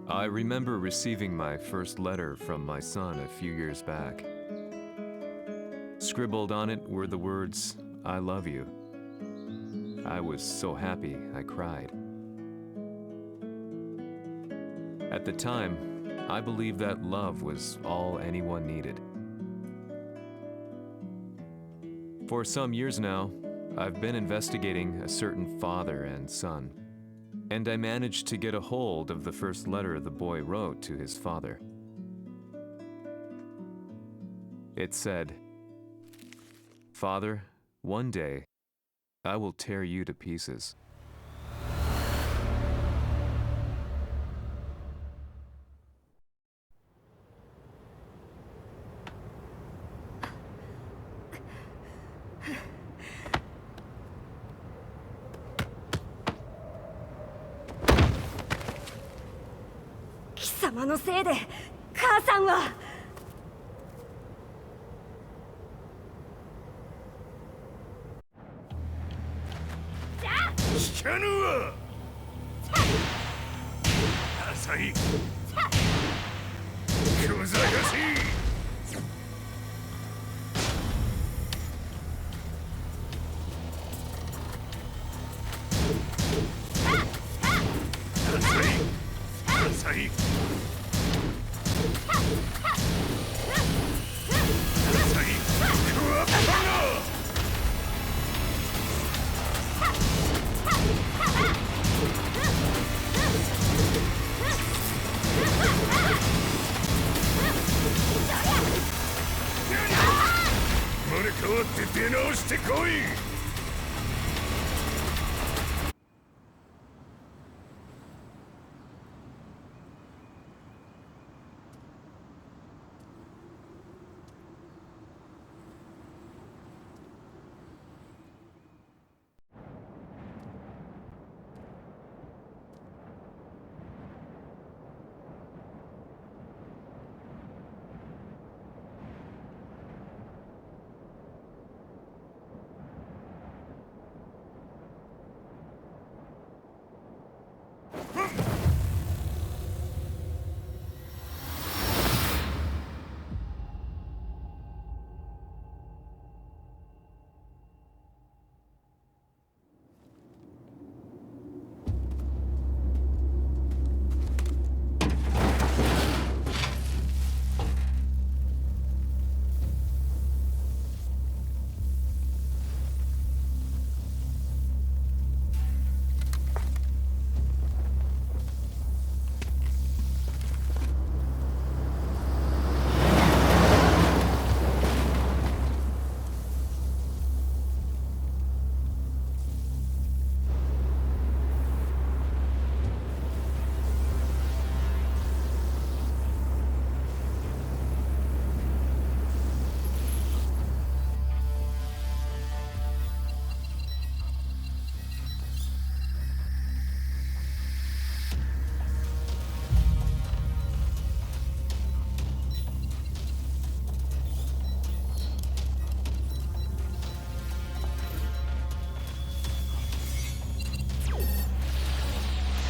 I remember receiving my first letter from my son a few years back. Scribbled on it were the words, "I love you." I was so happy I cried. At the time, I believed that love was all anyone needed. For some years now, I've been investigating a certain father and son, and I managed to get a hold of the first letter the boy wrote to his father. It said, "Father, one day, I will tear you to pieces." Samaのせいで母さんは聞かぬわ浅い小賢しい浅い生まれ変わって出直してこい。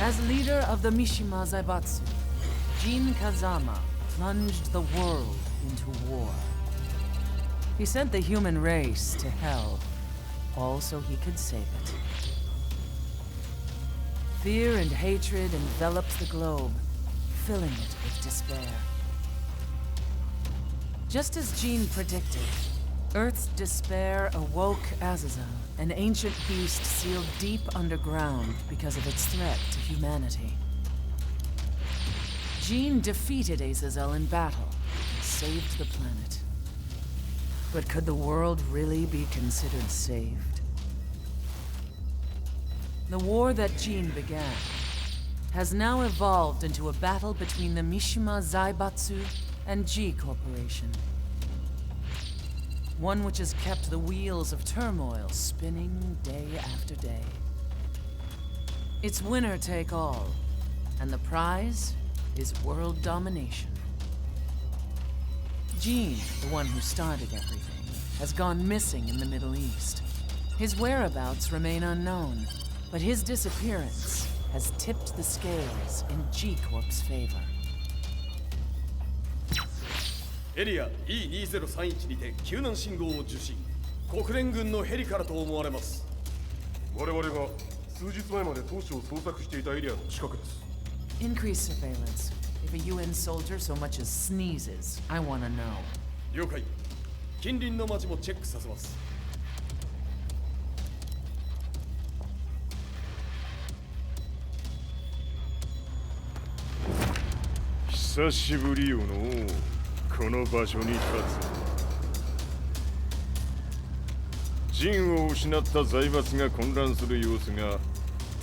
As leader of the Mishima Zaibatsu, Jin Kazama plunged the world into war. He sent the human race to hell, all so he could save it. Fear and hatred enveloped the globe, filling it with despair. Just as Jin predicted, Earth's despair awoke Azazel, an ancient beast sealed deep underground because of its threat to humanity. Jin defeated Azazel in battle and saved the planet. But could the world really be considered saved? The war that Jin began has now evolved into a battle between the Mishima Zaibatsu and G Corporation. One which has kept the wheels of turmoil spinning day after day. It's winner take all, and the prize is world domination. Jin, the one who started everything, has gone missing in the Middle East. His whereabouts remain unknown, but his disappearance has tipped the scales in G-Corp's favor. エリア E2031 にて救難信号を受信。国連軍のヘリからと思われます。我々が数日前まで当初を捜索していたエリアの近くです。 Increase surveillance. If a UN soldier so much as sneezes, I want to know. 了解。近隣の町もチェックさせます。久しぶりよのこの場所に立つ。陣を失った財閥が混乱する様子が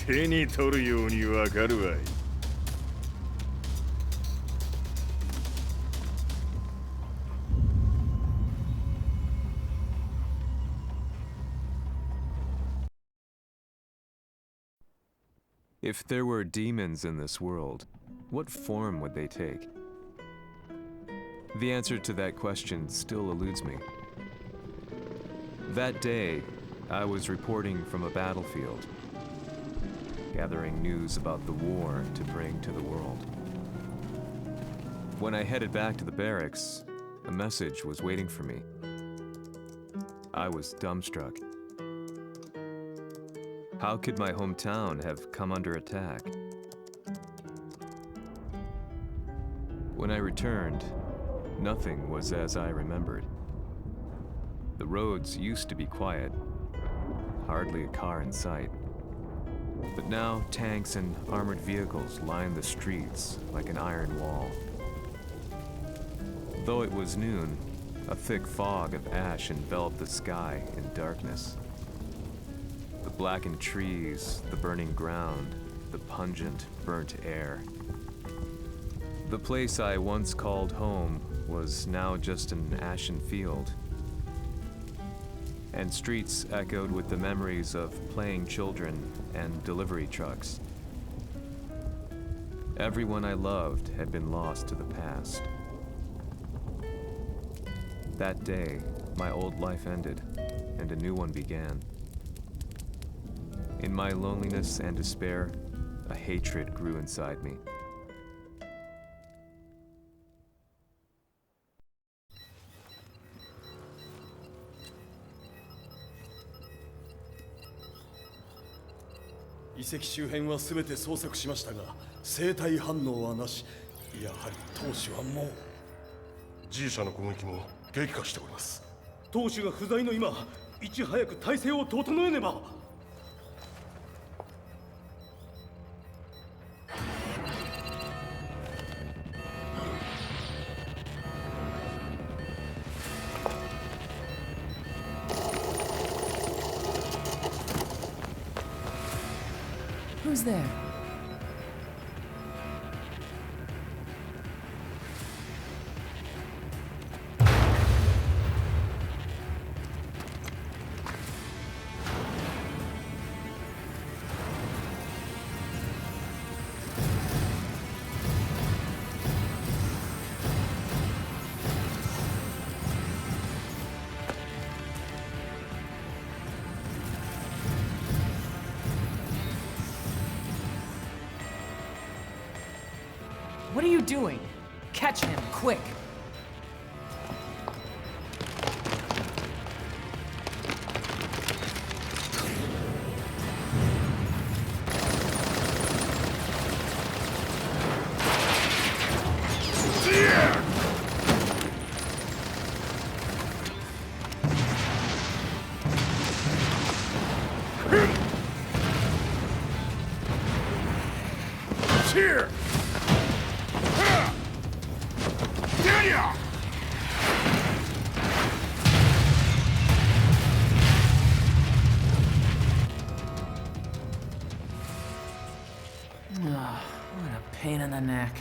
手に取るようにわかるわい。If there were demons in this world, what form would they take? The answer to that question still eludes me. That day, I was reporting from a battlefield, gathering news about the war to bring to the world. When I headed back to the barracks, a message was waiting for me. I was dumbstruck. How could my hometown have come under attack? When I returned, nothing was as I remembered. The roads used to be quiet, hardly a car in sight. But now tanks and armored vehicles line the streets like an iron wall. Though it was noon, a thick fog of ash enveloped the sky in darkness. The blackened trees, the burning ground, the pungent, burnt air. The place I once called home was now just an ashen field, and streets echoed with the memories of playing children and delivery trucks. Everyone I loved had been lost to the past. That day, my old life ended, and a new one began. In my loneliness and despair, a hatred grew inside me.「遺跡周辺は全て捜索しましたが、生体反応はなし。やはり当主はもう。G 社の攻撃も激化しております。当主が不在の今、いち早く体制を整えねば。Who's there? What are you doing? Catch him, quick! Here! What a pain in the neck.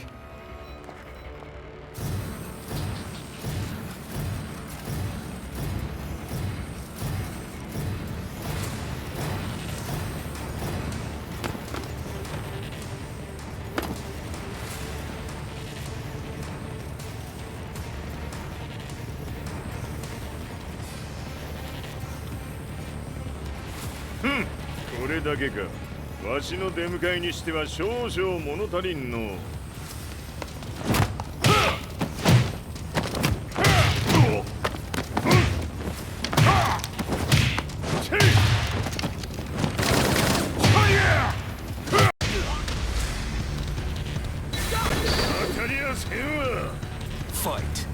Hmm. これだけか。わしの出迎えにしては少々物足りんの。Fight.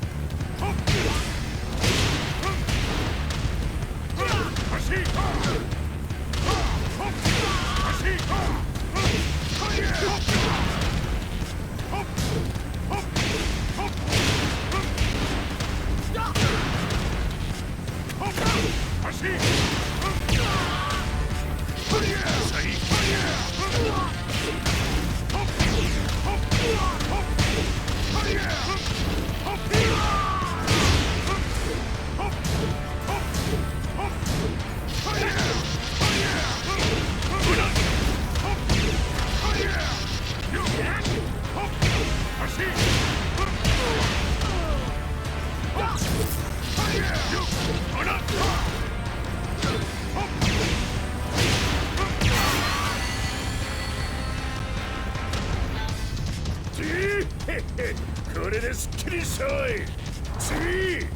これですっきりしたい。次。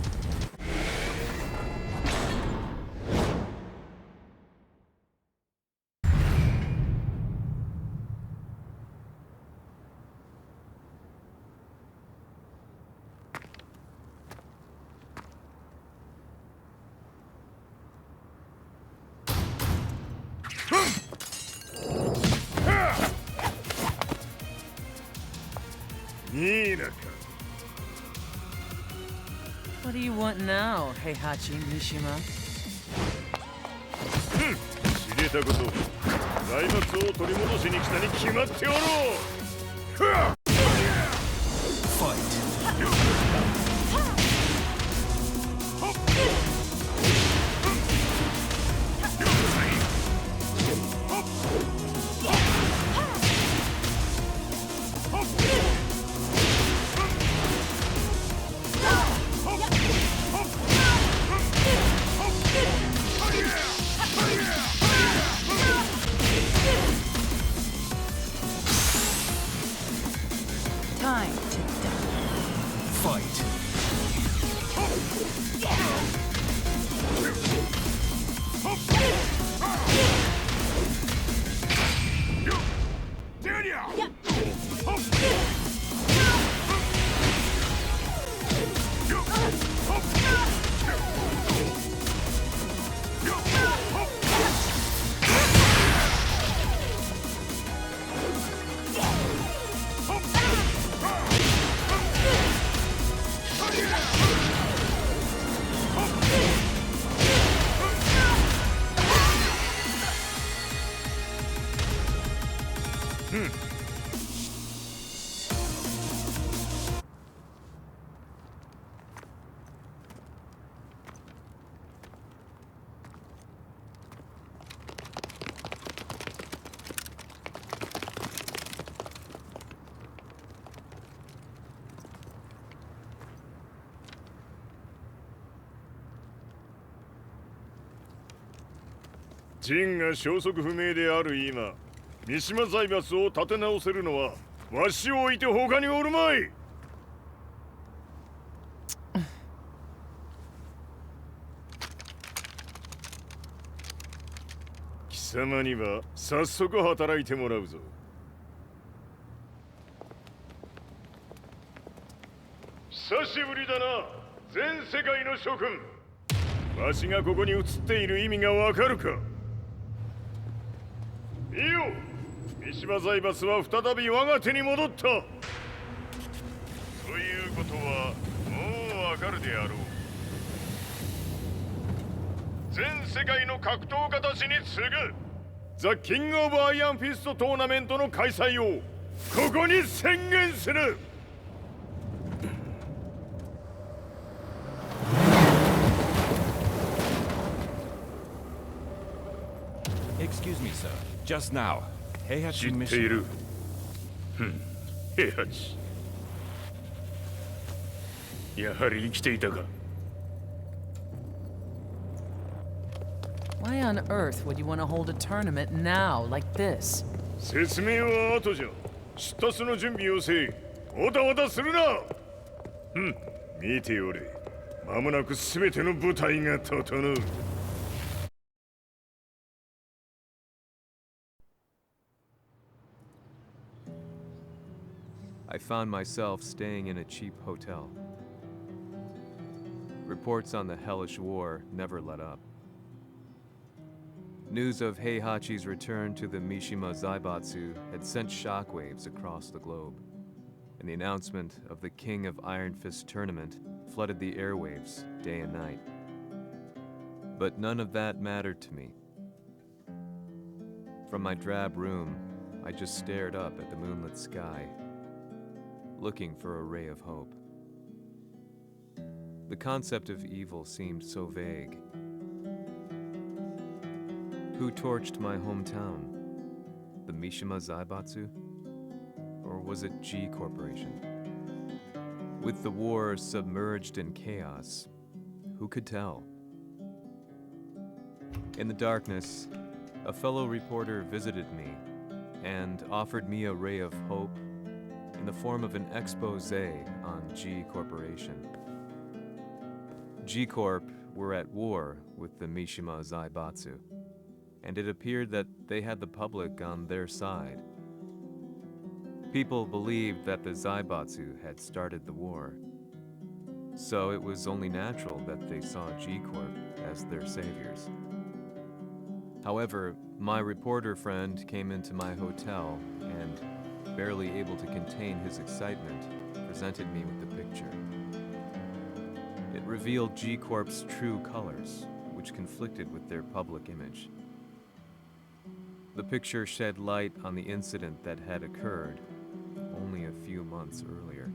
What do you want now, Heihachi Mishima? 知れたこと、財閥を取り戻しに来たに決まっておろう。Fight. Time to die. Fight.陣が消息不明である今、三島財閥を立て直せるのはわしを置いて他におるまい。貴様には早速働いてもらうぞ。久しぶりだな、全世界の諸君。わしがここに映っている意味がわかるか。いいよ、三島財閥は再び我が手に戻った。ということはもうわかるであろう。全世界の格闘家たちに次ぐザ・キング・オブ・アイアンフィストトーナメントの開催をここに宣言する。Excuse me, sir. Just now, Heihachi 知ってい Mishima. る。平八。やはり生きていたか。Why on earth would you want to hold a tournament now, like this? 説明は後じゃ。出立の準備をせい。おたわたするな。見ておれ。間もなく全ての部隊が整う。I found myself staying in a cheap hotel. Reports on the hellish war never let up. News of Heihachi's return to the Mishima Zaibatsu had sent shockwaves across the globe, and the announcement of the King of Iron Fist tournament flooded the airwaves day and night. But none of that mattered to me. From my drab room, I just stared up at the moonlit sky, looking for a ray of hope. The concept of evil seemed so vague. Who torched my hometown? The Mishima Zaibatsu? Or was it G Corporation? With the war submerged in chaos, who could tell? In the darkness, a fellow reporter visited me and offered me a ray of hope in the form of an expose on G Corporation. G Corp were at war with the Mishima Zaibatsu, and it appeared that they had the public on their side. People believed that the Zaibatsu had started the war, so it was only natural that they saw G Corp as their saviors. However, my reporter friend came into my hotel and, barely able to contain his excitement, presented me with the picture. It revealed G Corp's true colors, which conflicted with their public image. The picture shed light on the incident that had occurred only a few months earlier.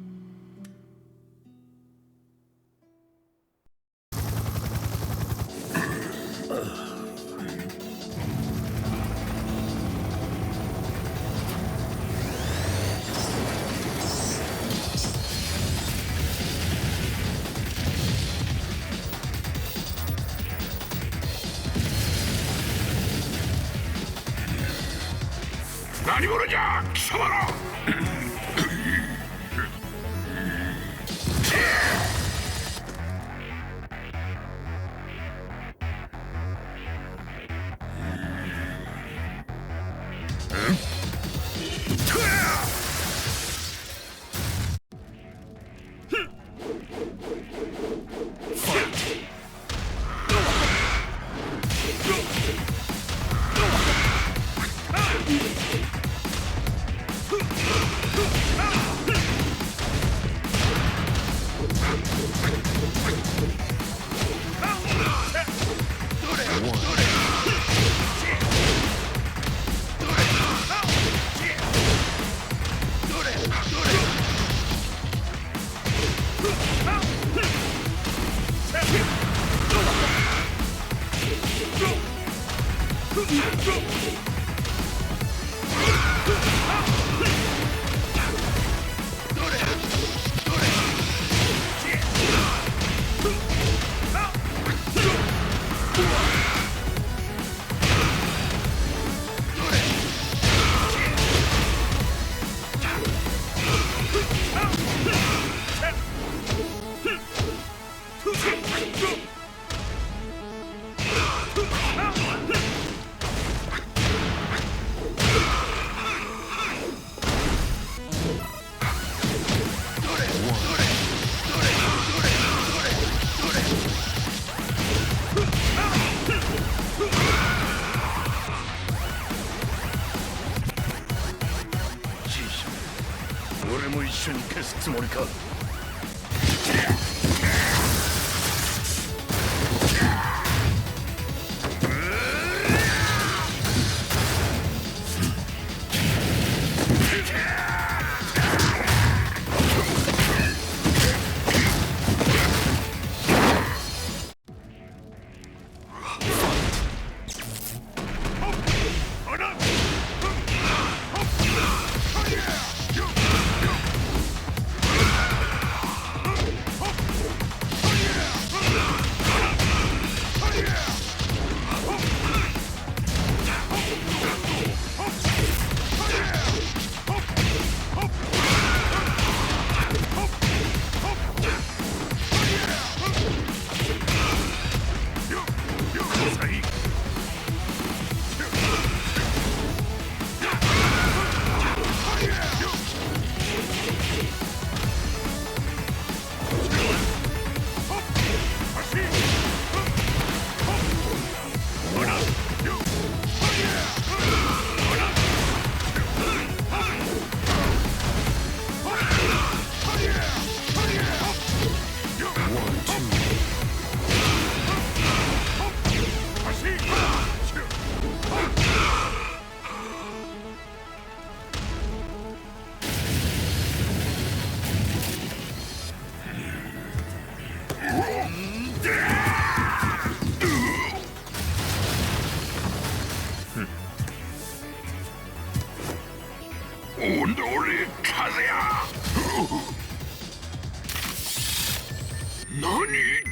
오늘의 카드야! 너니?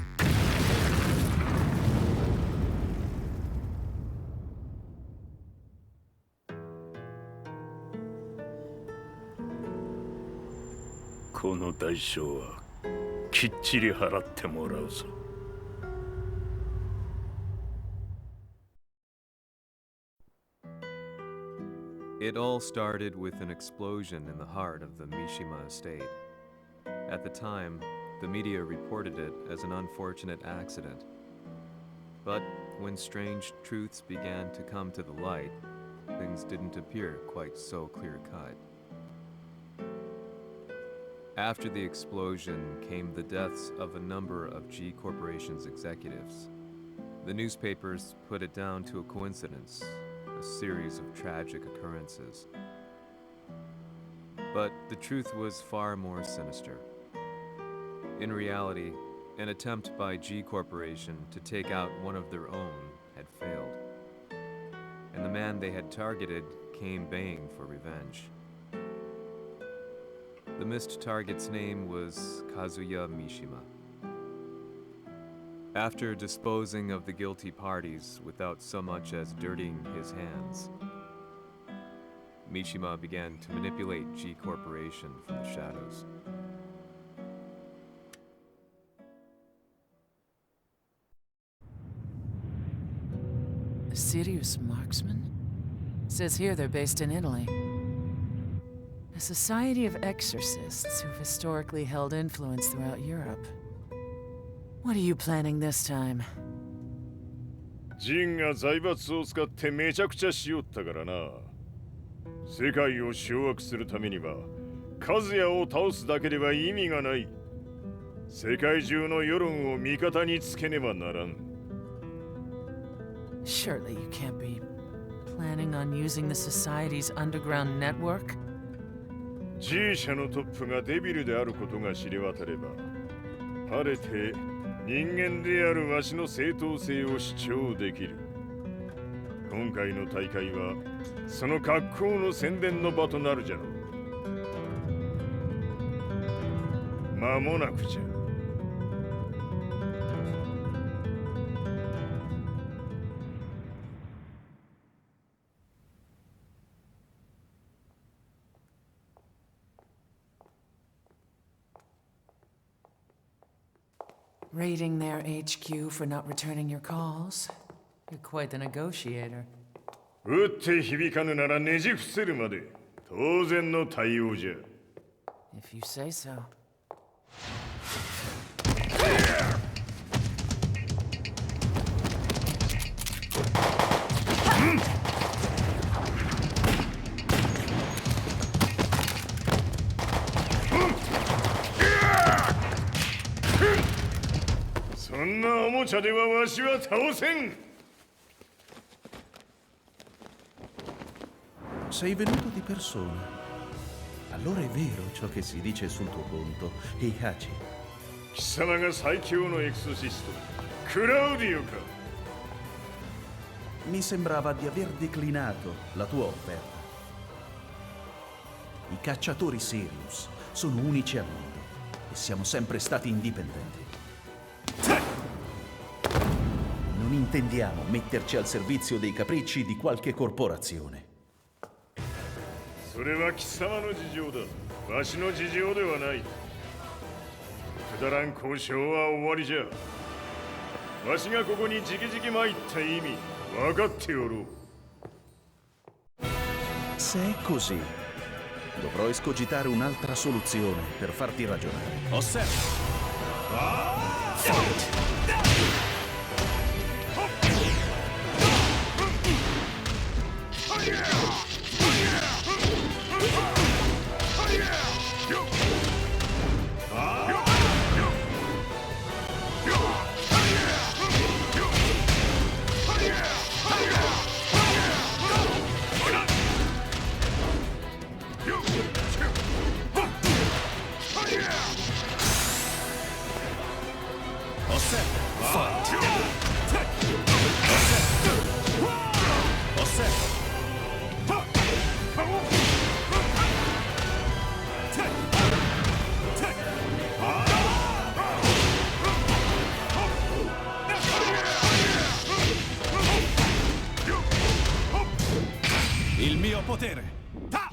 この代償はきっちり払ってもらうぞ。It all started with an explosion in the heart of the Mishima estate. At the time, the media reported it as an unfortunate accident. But when strange truths began to come to the light, things didn't appear quite so clear-cut. After the explosion came the deaths of a number of G Corporation's executives. The newspapers put it down to a coincidence, a series of tragic occurrences. But the truth was far more sinister. In reality, an attempt by G Corporation to take out one of their own had failed. And the man they had targeted came baying for revenge. The missed target's name was Kazuya Mishima. After disposing of the guilty parties without so much as dirtying his hands, Mishima began to manipulate G Corporation from the shadows. Sirius Marksmen? Says here they're based in Italy. A society of exorcists who've historically held influence throughout Europe. What are you planning this time? ジンが財閥を使ってめちゃくちゃしよったからな。世界を掌握するためにはカズヤを倒すだけでは意味がない。世界中の世論を味方につけねばならん。Surely you can't be planning on using the society's underground network? G 社のトップがデビルであることが知れ渡れば、晴れて人間であるわしの正当性を主張できる。今回の大会はその格好の宣伝の場となるじゃろう。間もなくじゃ。Raiding their HQ for not returning your calls? You're quite the negotiator. 撃って響かぬならねじ伏せるまで当然の対応じゃ。If you say so. Sei venuto di persona. Allora è vero ciò che si dice sul tuo conto, Heihachi. 貴様が最強のエクソシスト、クラウディオか。Mi sembrava di aver declinato la tua offerta. I cacciatori Sirius sono unici al mondo e siamo sempre stati indipendenti. Non intendiamo metterci al servizio dei capricci di qualche corporazione. それは貴様の事情だ。わしの事情ではない。くだらん交渉は終わりじゃ。わしがここに直々参った意味分かっておろう。Se è così, dovrò escogitare un'altra soluzione per farti ragionare. Osserva! Il mio potere! Ta!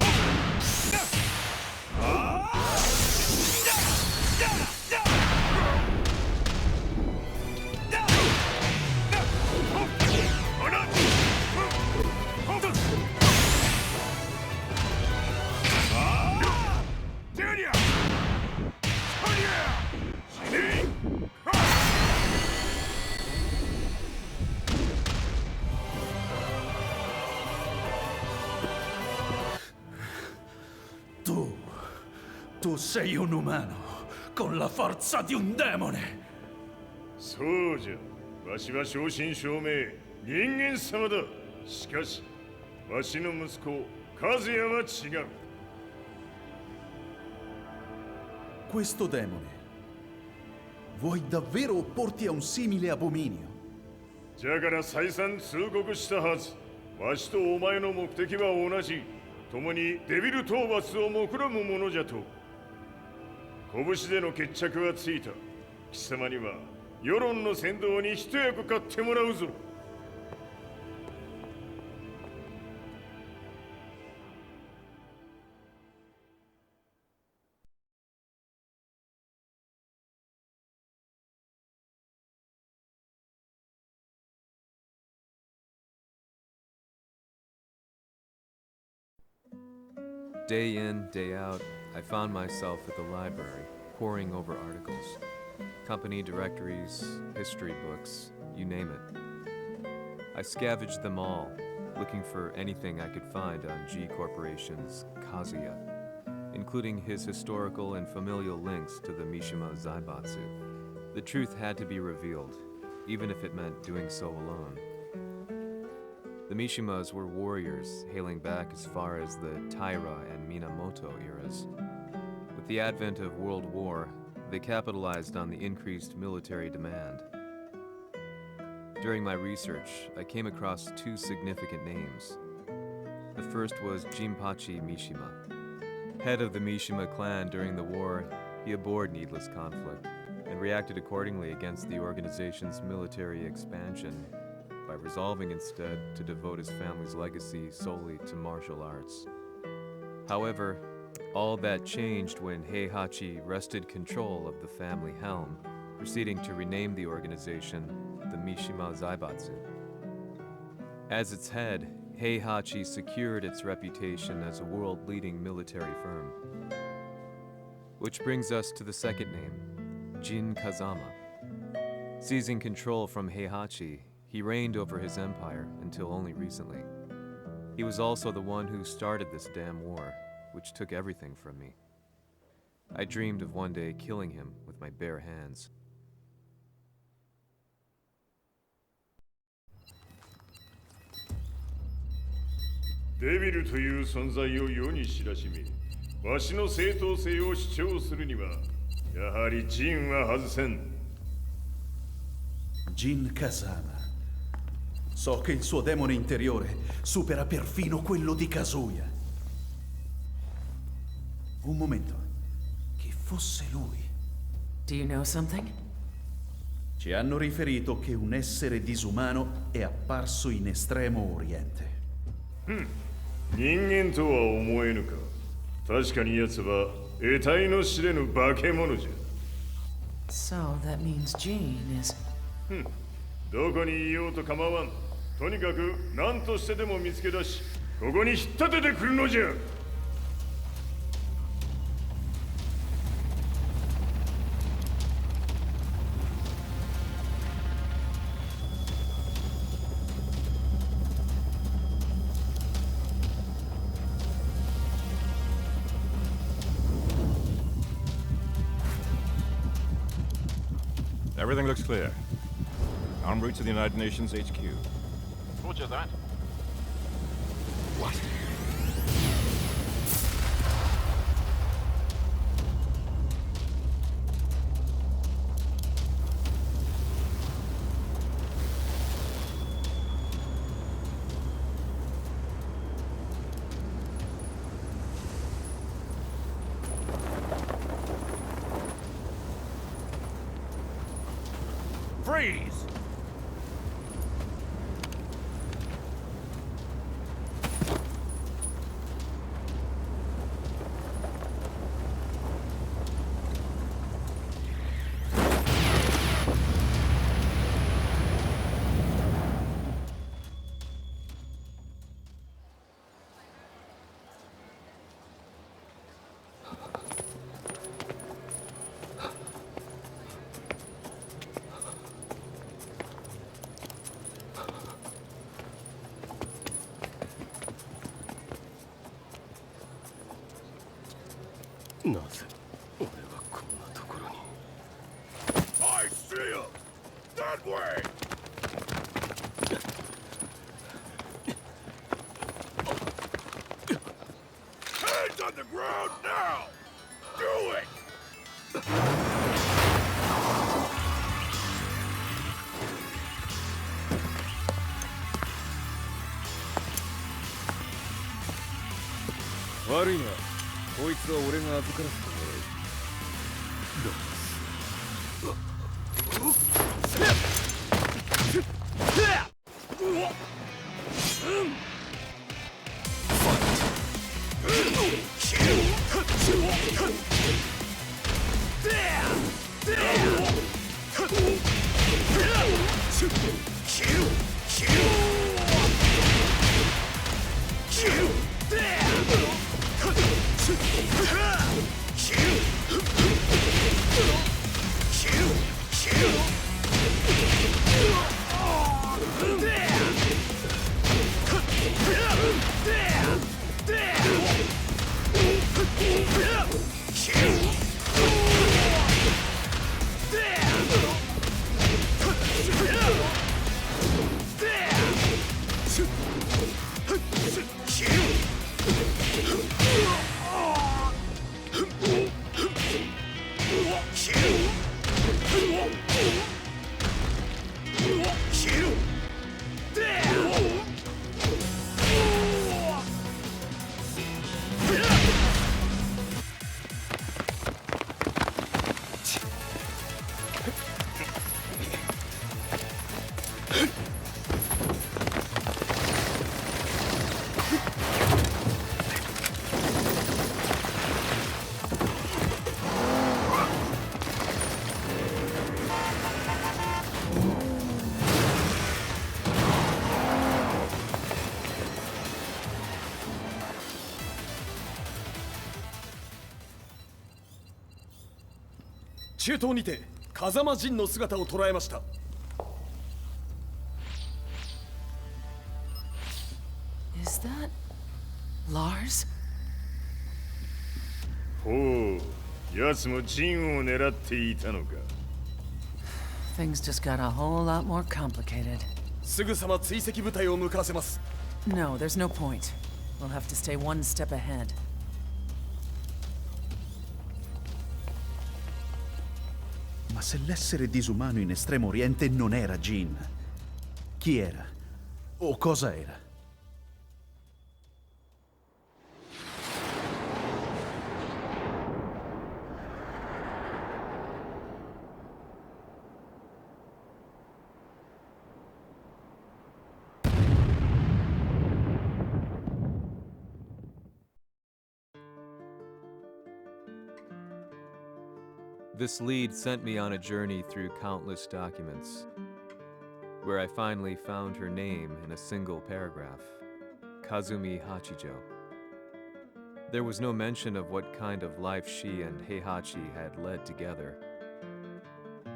Tu sei un umano, con la forza di un demone! そうじゃ。わしは正真正銘人間様だ。しかし、わしの息子和也は違う。Questo demone, vuoi davvero opporti a un simile abominio? じゃから再三通告したはず。わしとお前の目的は同じ。共にデビル討伐を目論むものじゃと。拳での決着はついた。貴様には世論の先導に一役買ってもらうぞ。Day in, day out, I found myself at the library, poring over articles. Company directories, history books, you name it. I scavenged them all, looking for anything I could find on G Corporation's Kazuya, including his historical and familial links to the Mishima Zaibatsu. The truth had to be revealed, even if it meant doing so alone. The Mishimas were warriors hailing back as far as the Taira and Minamoto eras. With the advent of World War, they capitalized on the increased military demand. During my research, I came across two significant names. The first was Jinpachi Mishima. Head of the Mishima clan during the war, he abhorred needless conflict and reacted accordingly against the organization's military expansion by resolving instead to devote his family's legacy solely to martial arts. However, all that changed when Heihachi wrested control of the family helm, proceeding to rename the organization the Mishima Zaibatsu. As its head, Heihachi secured its reputation as a world-leading military firm. Which brings us to the second name, Jin Kazama. Seizing control from Heihachi, he reigned over his empire until only recently. He was also the one who started this damn war, which took everything from me. I dreamed of one day killing him with my bare hands. デビルという存在を世に知らしめ、わしの正当性を主張するには、やはりジンは外せん。Jin Kazama. So che il suo demone interiore supera perfino quello di Kazuya. Un momento. Che fosse lui. Do you know something? Ci hanno riferito che un essere disumano è apparso in Estremo Oriente. 人間とは思えぬか。確かに奴は得体の知れぬ化け物じゃ。So that means Jean is... どこにいようと構わん。とにかく何としてでも見つけ出し、ここに引っ立ててくるのじゃ。Everything looks clear. En route to the United Nations HQ. Roger that. What? Freeze! なぜ俺はこんなところに。 I see him! That way! Hands on the ground now! Do it! Worry not. こいつは俺が預からせてもらう。中東にて風間陣の姿を捉えました。Is that Lars? ほう、奴も陣を狙っていたのか。Things just got a whole lot more complicated. すぐさま追跡部隊を向かわせます。No, there's no point. We'll have to stay one step ahead. Ma se l'essere disumano in Estremo Oriente non era Jin, chi era? O cosa era? This lead sent me on a journey through countless documents, where I finally found her name in a single paragraph, Kazumi Hachijo. There was no mention of what kind of life she and Heihachi had led together,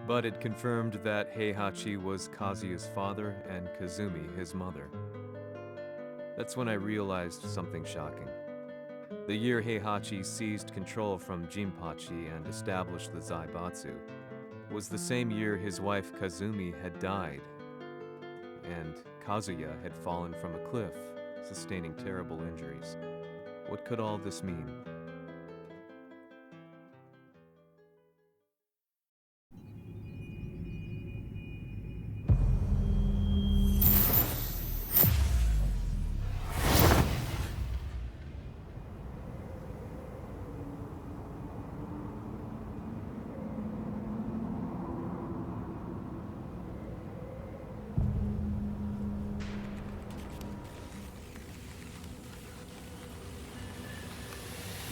but it confirmed that Heihachi was Kazuya's father and Kazumi his mother. That's when I realized something shocking. The year Heihachi seized control from Jinpachi and established the Zaibatsu was the same year his wife Kazumi had died, and Kazuya had fallen from a cliff, sustaining terrible injuries. What could all this mean?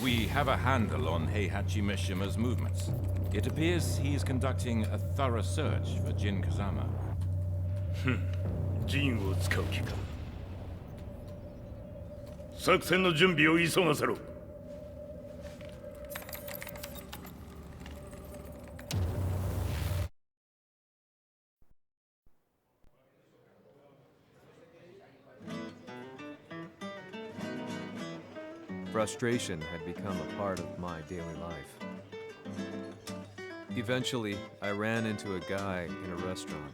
We have a handle on Heihachi Mishima's movements. It appears he is conducting a thorough search for Jin Kazama. 陣を使う気か。作戦の準備を急がせろ。Frustration had become a part of my daily life. Eventually, I ran into a guy in a restaurant.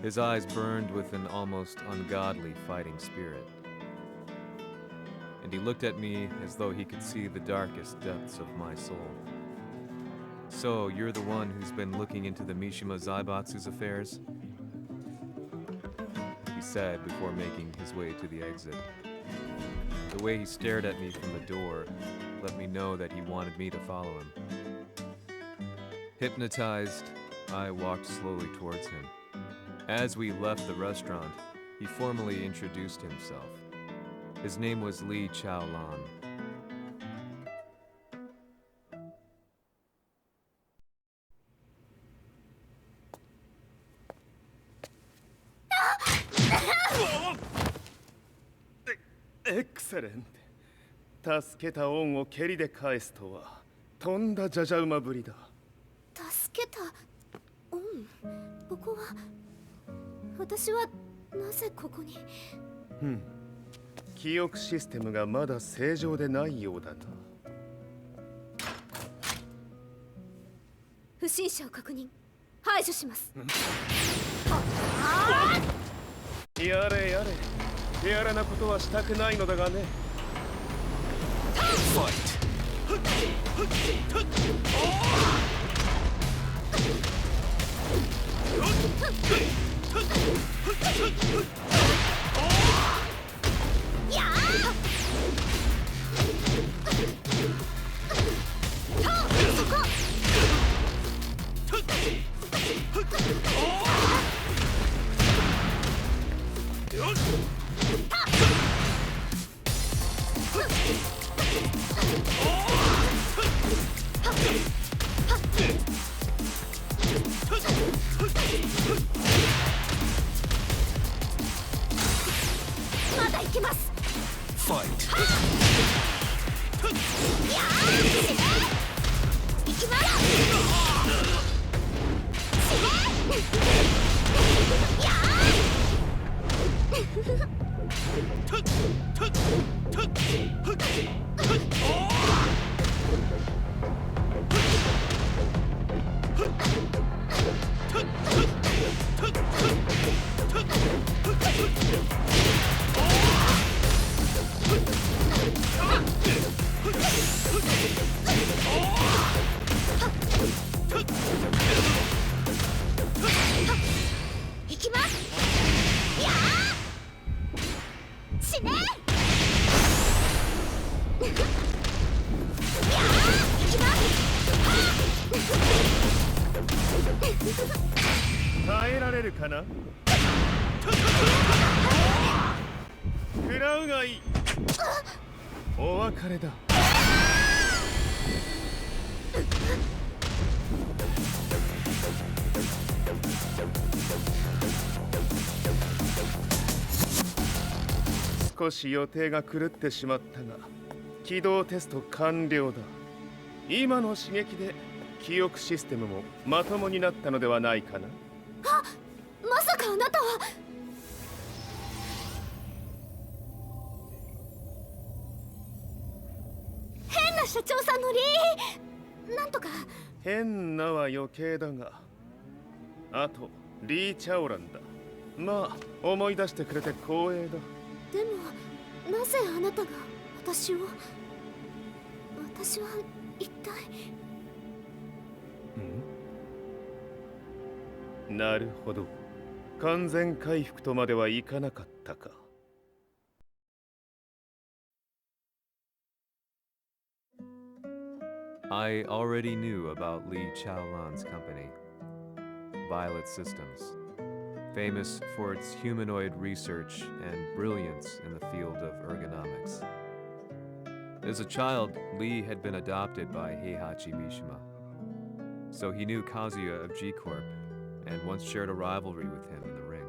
His eyes burned with an almost ungodly fighting spirit. And he looked at me as though he could see the darkest depths of my soul. So, you're the one who's been looking into the Mishima Zaibatsu's affairs? He said before making his way to the exit. The way he stared at me from the door let me know that he wanted me to follow him. Hypnotized, I walked slowly towards him. As we left the restaurant, he formally introduced himself. His name was Lee Chaolan. Excellent. 助けた恩を蹴りで返すとはとんだじゃじゃ馬ぶりだ。助けた恩。ここは私はなぜここに。記憶システムがまだ正常でないようだな。不審者を確認。排除します。やれやれ。手荒なことはしたくないのだがね。まだ行きます。耐えられるかな。食らうがいい。お別れだ。少し予定が狂ってしまったが、起動テスト完了だ。今の刺激で記憶システムもまともになったのではないかな。あ、まさかあなたは。変な社長さんのリー。なんとか。変なは余計だが、あとリー・チャオランだ。まあ思い出してくれて光栄だ。でもなぜあなたが私は一体。なるほど。完全回復とまではいかなかったか。I already knew about Lee Chaolan's company, Violet Systems, famous for its humanoid research and brilliance in the field of ergonomics. As a child, Lee had been adopted by Heihachi Mishima, so he knew Kazuya of G-Corp and once shared a rivalry with him in the ring.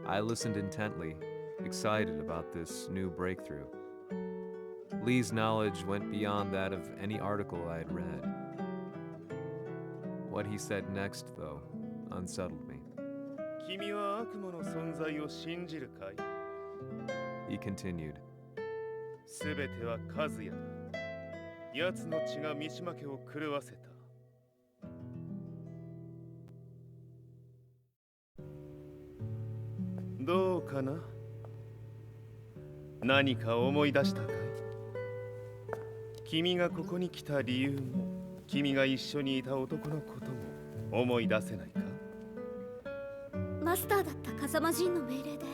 I listened intently, excited about this new breakthrough. Lee's knowledge went beyond that of any article I had read. What he said next, though, unsettled me. 君は悪魔の存在を信じるかい? He continued. すべては和也だ。奴の血が三島家を狂わせた。どうかな？何か思い出したかい？君がここに来た理由も、君が一緒にいた男のことも思い出せないか？マスターだった風間陣の命令で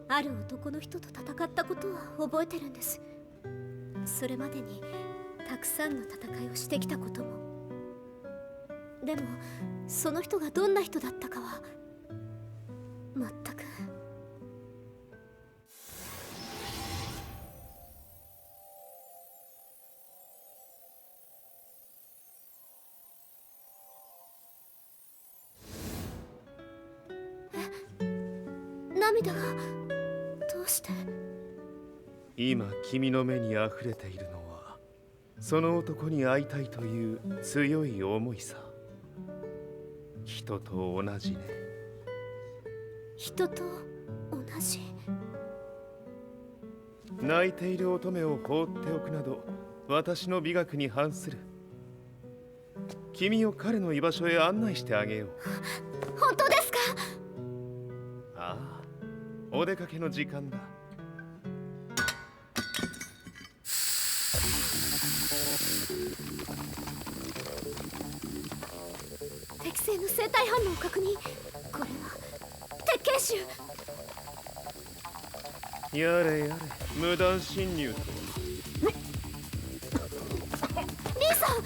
ある男の人と戦ったことは覚えてるんです。それまでにたくさんの戦いをしてきたことも。でもその人がどんな人だったかは全く。涙がどうして？今君の目にあふれているのはその男に会いたいという強い思いさ。人と同じね。人と同じ。泣いている乙女を放っておくなど私の美学に反する。君を彼の居場所へ案内してあげよう。本当ですか？ああ、お出かけの時間だ。適正の生体反応を確認。これは鉄拳臭。やれやれ、無断侵入とは。リーさん。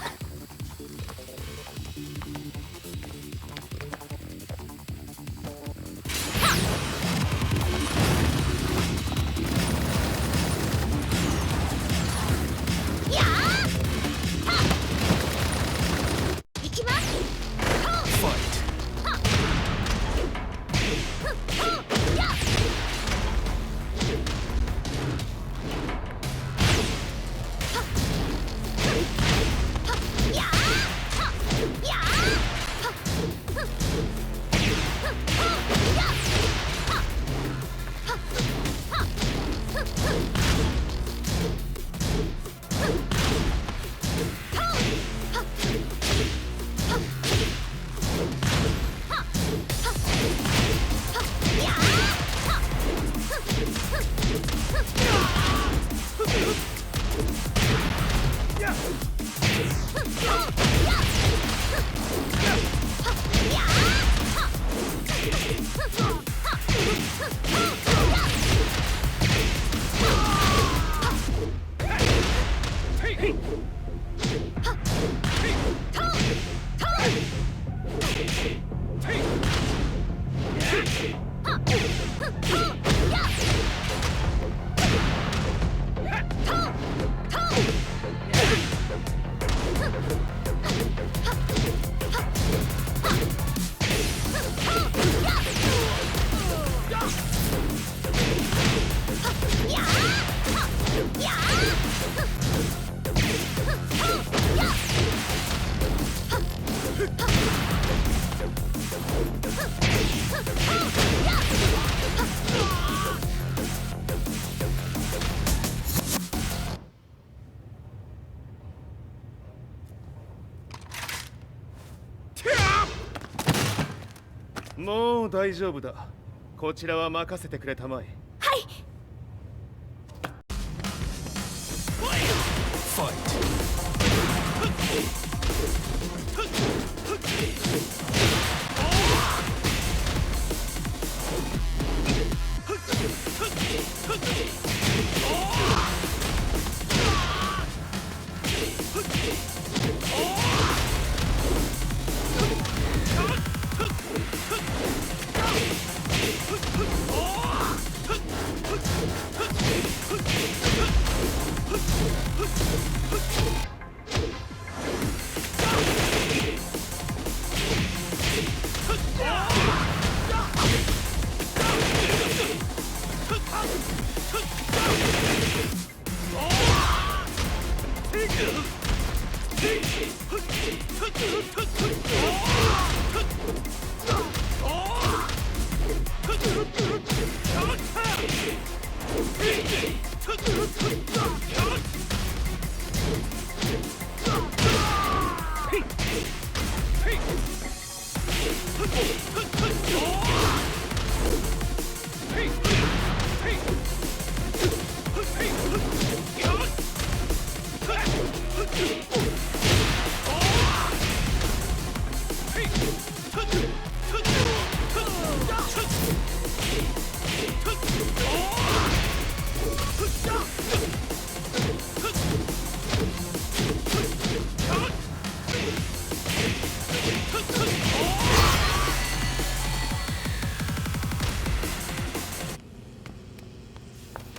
もう大丈夫だ。こちらは任せてくれたまえ。はい。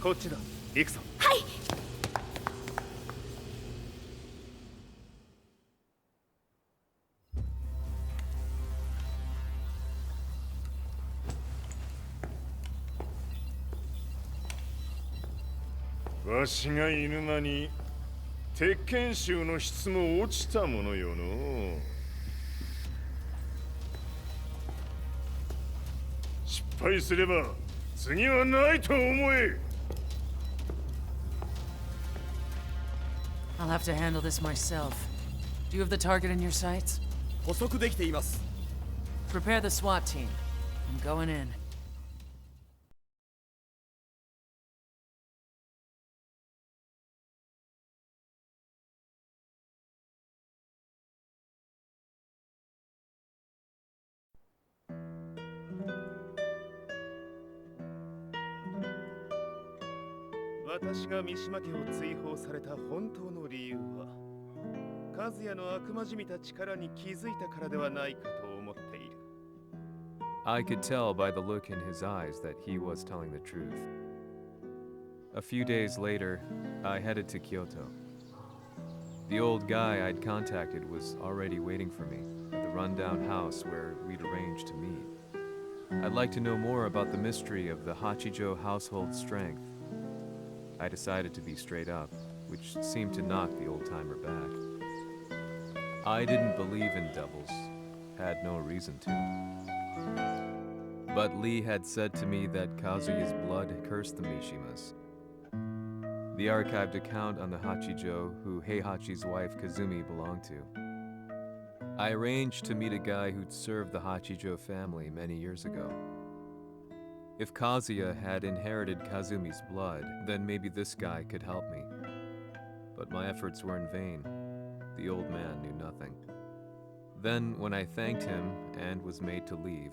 こっちだ。行くぞ。はい。わしが犬間に鉄拳衆の質も落ちたものよの。失敗すれば次はないと思え。I'll have to handle this myself. Do you have the target in your sights? 捕捉できています。 Prepare the SWAT team. I'm going in.「私が三島家を追放された本当の理由は和也の悪魔じみた力に気づいたからではないかと思っている。 I could tell by the look in his eyes that he was telling the truth. A few days later, I headed to Kyoto. The old guy I'd contacted was already waiting for me at the rundown house where we'd arranged to meet. I'd like to know more about the mystery of the Hachijo household strength. I decided to be straight up, which seemed to knock the old-timer back. I didn't believe in devils, had no reason to. But Lee had said to me that Kazuya's blood cursed the Mishimas. The archived account on the Hachijo who Heihachi's wife Kazumi belonged to. I arranged to meet a guy who'd served the Hachijo family many years ago. If Kazuya had inherited Kazumi's blood, then maybe this guy could help me. But my efforts were in vain. The old man knew nothing. Then, when I thanked him and was made to leave,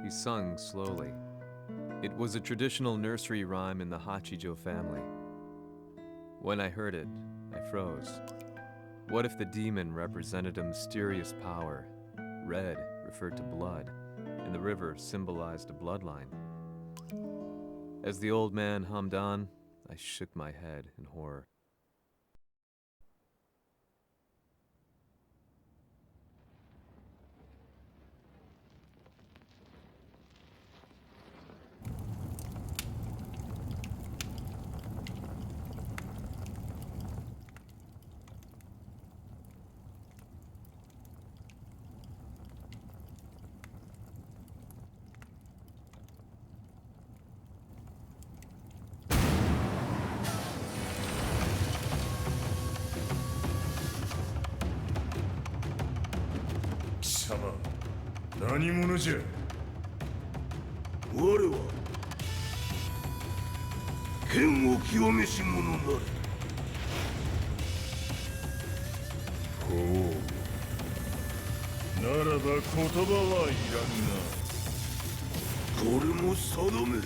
he sung slowly. It was a traditional nursery rhyme in the Hachijo family. When I heard it, I froze. What if the demon represented a mysterious power? Red referred to blood, and the river symbolized a bloodline. As the old man hummed on, I shook my head in horror. Sama, 何者じゃ。我は剣を清めし者なり。ほう。ならば言葉はいらんな。これも定め。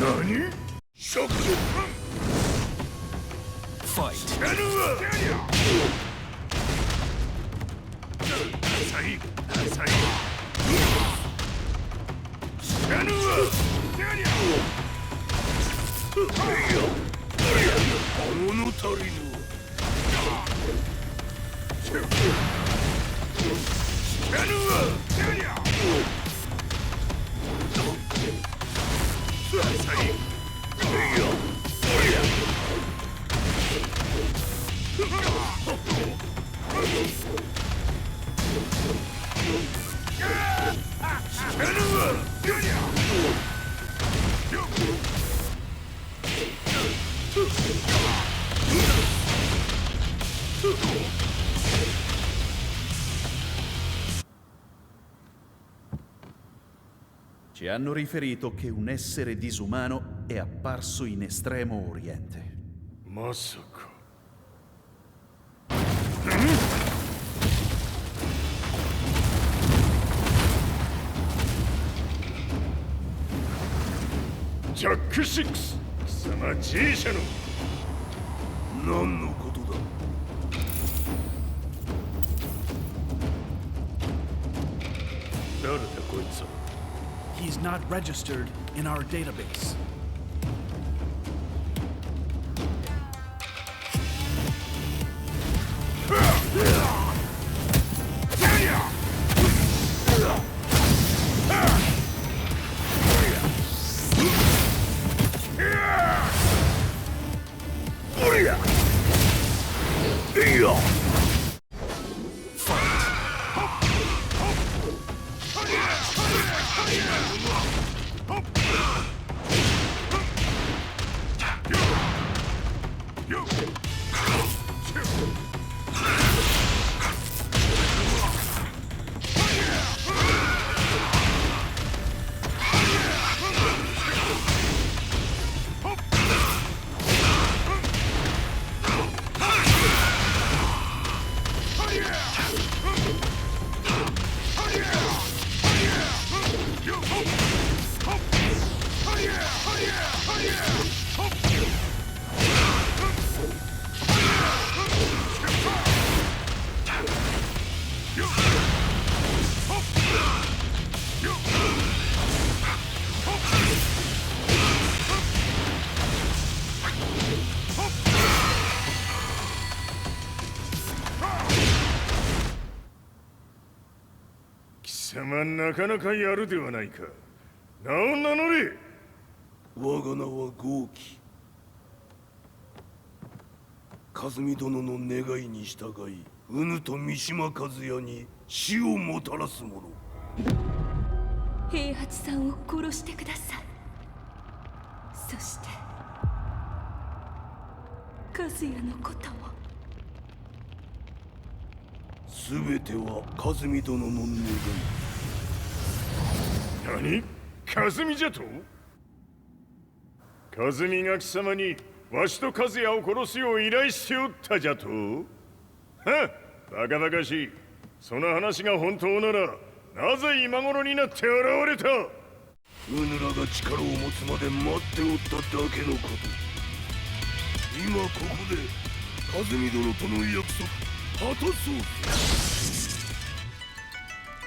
何？食事。Fight. 物足りぬ。Ci hanno riferito che un essere disumano è apparso in Estremo Oriente. Masaka. Jack 6貴様 G 社の何のことだ。誰だこいつは。 He's not registered in our database.なかなかやるではないか。名を名乗れ。我が名は豪輝。和美殿の願いに従い、うぬと三島和也に死をもたらす者。平八さんを殺してください。そして和也のことも。すべては和美殿の願い。何？和美じゃと？和美が貴様にわしと和也を殺すよう依頼しておったじゃと？はっ、バカバカしい。その話が本当ならなぜ今頃になって現れた？うぬらが力を持つまで待っておっただけのこと。今ここで和美殿との約束果たそう。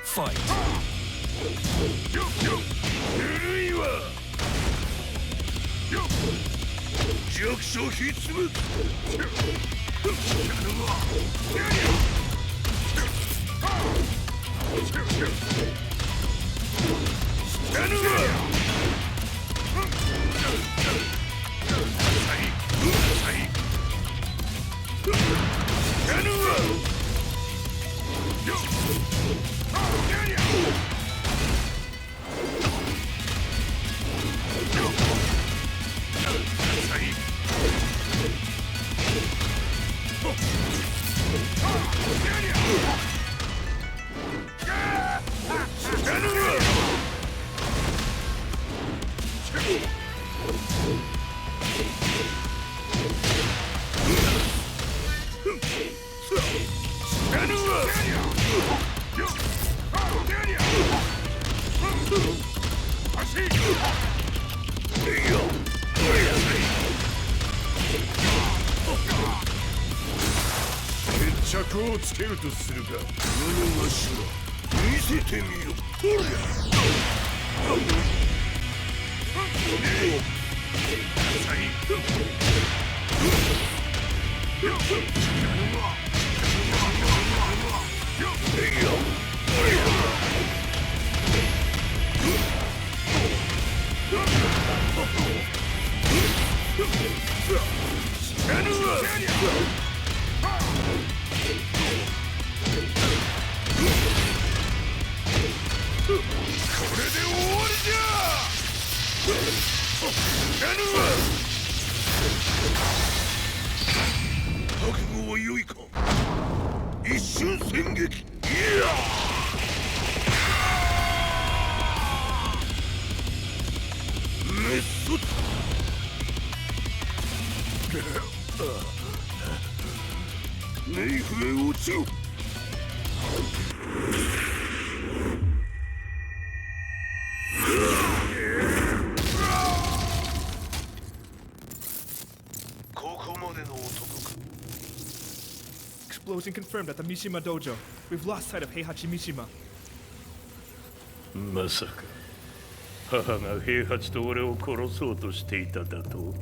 ファイト。ぬるいわ。弱者必滅。こをつけるとするか。物頭、見せてみろ。ほりゃ。覚悟は良いか。一瞬戦撃。メスッネイフへ落ちろ。ここまでの男か。 Explosion confirmed at the Mishima dojo. We've lost sight of Heihachi Mishima. まさか母が平八と俺を殺そうとしていただと。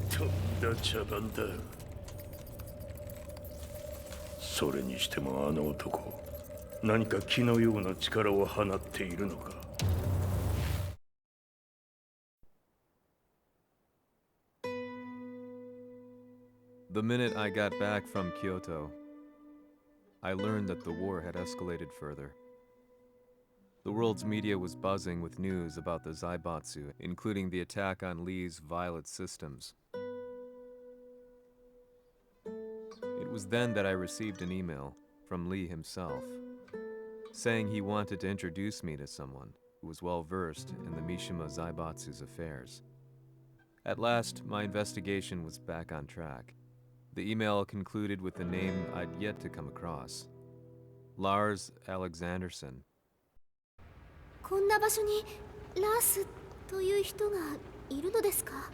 とんだ茶番だ。それにしてもあの男、何か気のような力を放っているのか。The minute I got back from Kyoto, I learned that the war had escalated further. The world's media was buzzing with news about the Zaibatsu, including the attack on Lee's Violet systems. It was then that I received an email from Lee himself, saying he wanted to introduce me to someone who was well versed in the Mishima Zaibatsu's affairs. At last, my investigation was back on track. The email concluded with a name I'd yet to come across. Lars Alexanderson. こんな場所にラースという人がいるのですか。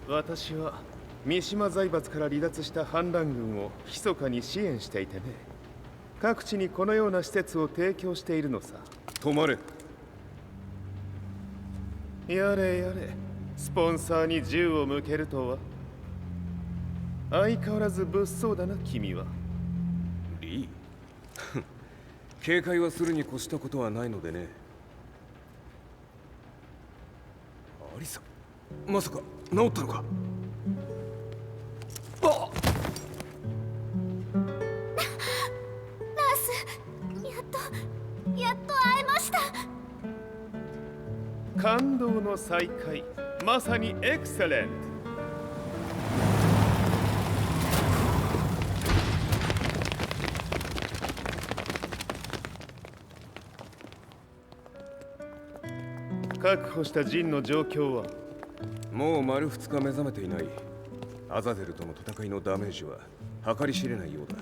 私は三島財閥から離脱した反乱軍を密かに支援していてね。各地にこのような施設を提供しているのさ。止まれ。やれやれ、スポンサーに銃を向けるとは。相変わらず物騒だな君は。リー警戒はするに越したことはないのでね。アリサ、まさか治ったのか。ラース、やっと会えました。感動の再会、まさにエクセレント。確保したジンの状況は。もう丸2日目覚めていない。アザゼルとの戦いのダメージは計り知れないようだ。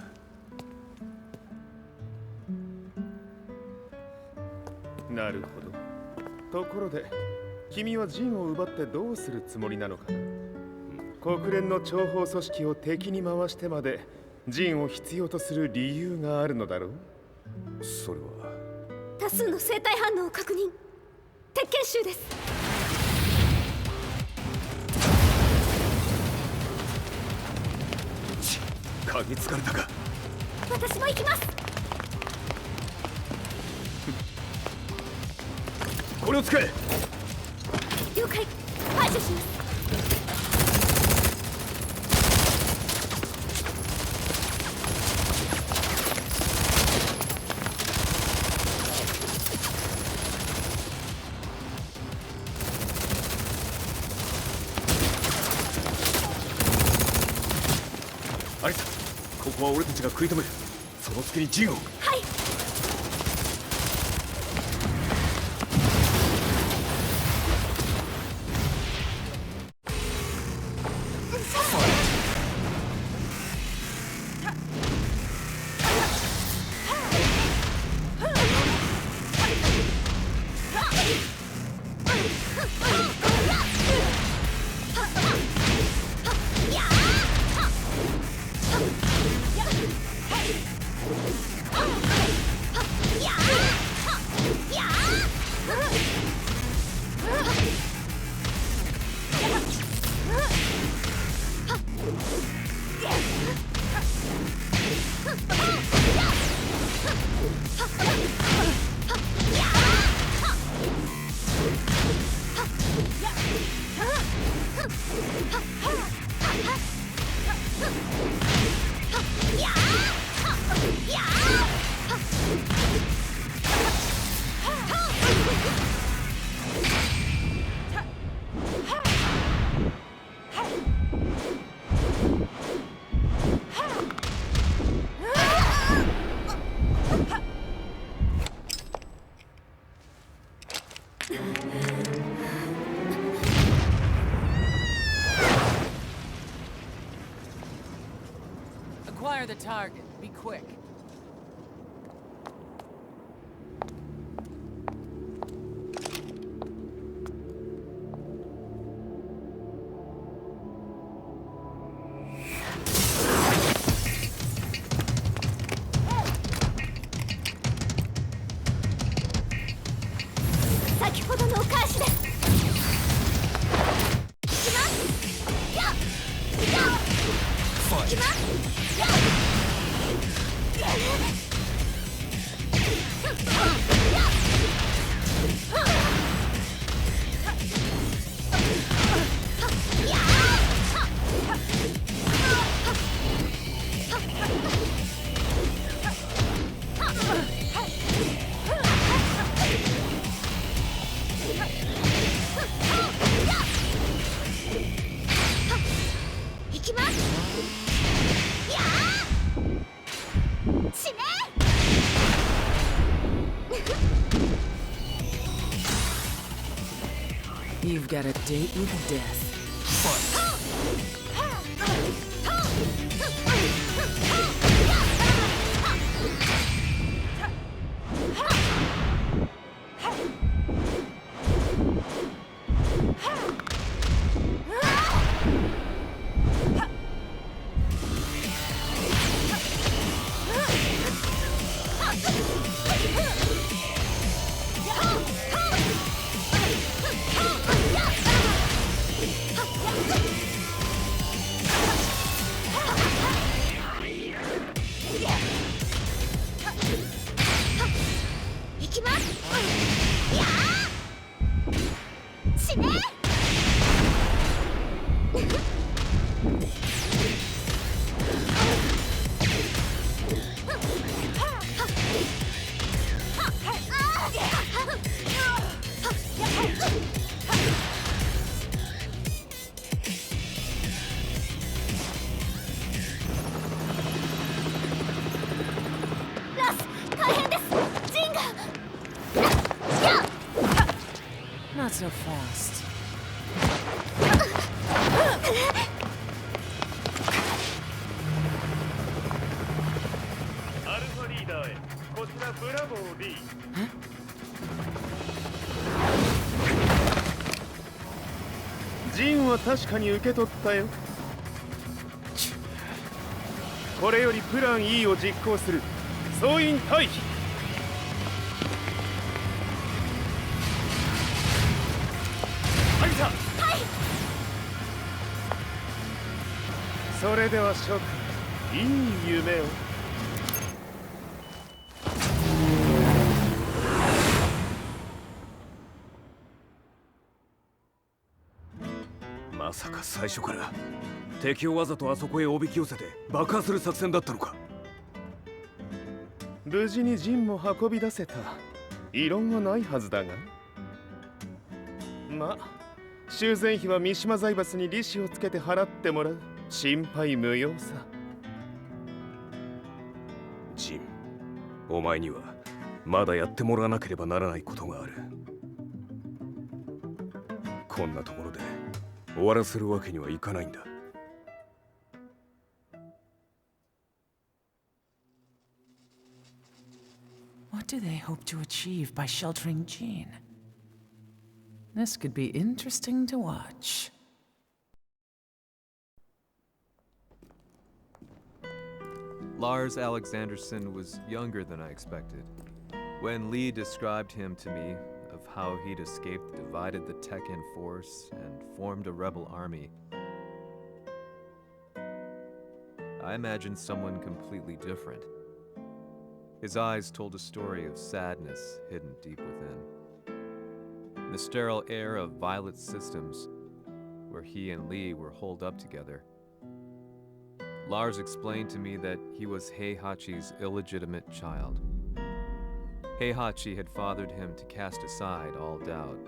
なるほど。ところで君はジンを奪ってどうするつもりなのかな。国連の諜報組織を敵に回してまでジンを必要とする理由があるのだろう。それは多数の生体反応を確認。鉄拳集です。嗅ぎつかれたか。私も行きます。これを使え。了解。排除します。アリサ、ここは俺たちが食い止める。その隙にジンを。はい。Acquire the target. Be quick. You've got a date with death. Not so fast. アルファリーダーへこちらブラボー D。ジンは確かに受け取ったよ。これよりプラン E を実行する。総員退避。はいた。はい。それでは諸君、いい夢を。まさか最初から敵をわざとあそこへおびき寄せて爆破する作戦だったのか。無事にジンも運び出せた。異論はないはずだが。ま、修繕費は三島財閥に利子をつけて払ってもらう。心配無用さ。ジン、お前にはまだやってもらわなければならないことがある。こんなところで終わらせるわけにはいかないんだ。What do they hope to achieve by sheltering Jean? This could be interesting to watch. Lars Alexanderson was younger than I expected. When Lee described him to me, of how he'd escaped, divided the Tekken force, and formed a rebel army, I imagined someone completely different. His eyes told a story of sadness hidden deep within. In the sterile air of Violet Systems, where he and Lee were holed up together, Lars explained to me that he was Heihachi's illegitimate child. Heihachi had fathered him to cast aside all doubt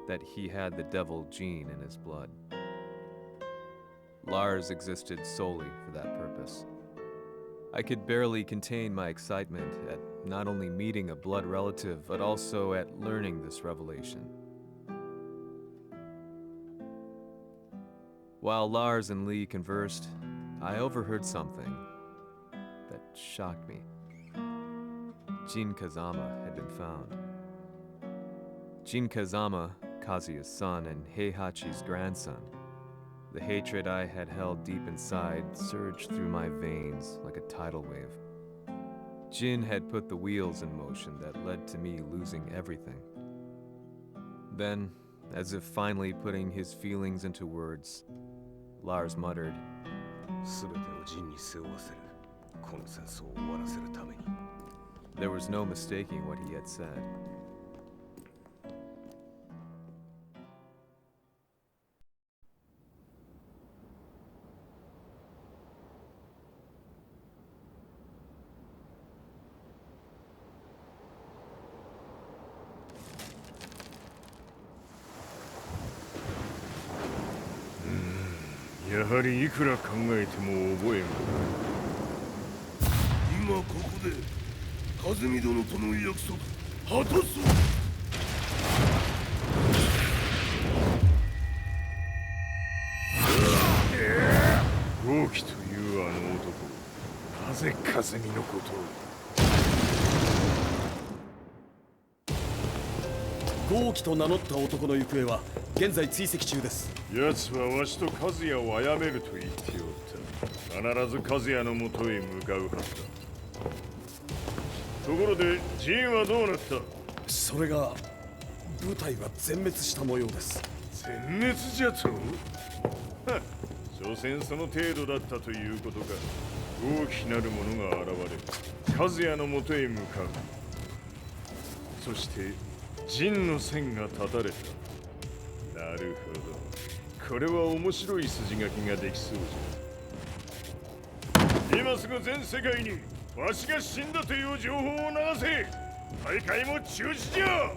that he had the devil gene in his blood. Lars existed solely for that purpose. I could barely contain my excitement at not only meeting a blood relative, but also at learning this revelation. While Lars and Lee conversed, I overheard something that shocked me. Jin Kazama had been found. Jin Kazama, Kazuya's son and Heihachi's grandson. The hatred I had held deep inside surged through my veins like a tidal wave. Jin had put the wheels in motion that led to me losing everything. Then, as if finally putting his feelings into words, Lars muttered, There was no mistaking what he had said.やはりいくら考えても覚えん。今ここで風見殿との約束果たそう。豪輝というあの男、なぜ風見のことを。豪輝と名乗った男の行方は現在追跡中です。奴はわしと和也を殺めると言っておった。必ず和也のもとへ向かうはずだ。ところでジンはどうなった？それが部隊は全滅した模様です。全滅じゃと？所詮その程度だったということか。大きなるものが現れ、和也のもとへ向かう。そして陣の線が断たれた。なるほど。これは面白い筋書きができそうじゃ。今すぐ全世界にわしが死んだという情報を流せ。大会も中止じゃ。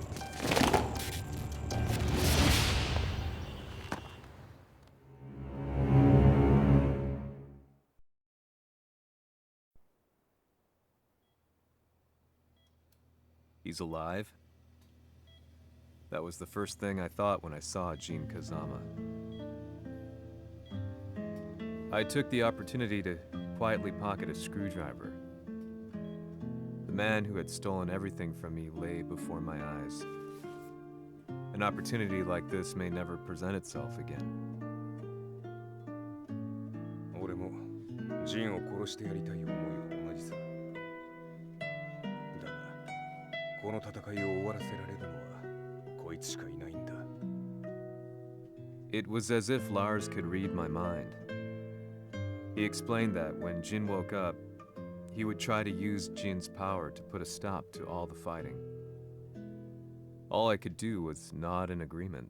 He's alive? That was the first thing I thought when I saw Jin Kazama. I took the opportunity to quietly pocket a screwdriver. The man who had stolen everything from me lay before my eyes. An opportunity like this may never present itself again. 俺もジンを殺してやりたい思いは同じさ。だが、この戦いを終わらせられるのはこいつしかいないんだ。It was as if Lars could read my mind. He explained that when Jin woke up, he would try to use Jin's power to put a stop to all the fighting. All I could do was nod in agreement.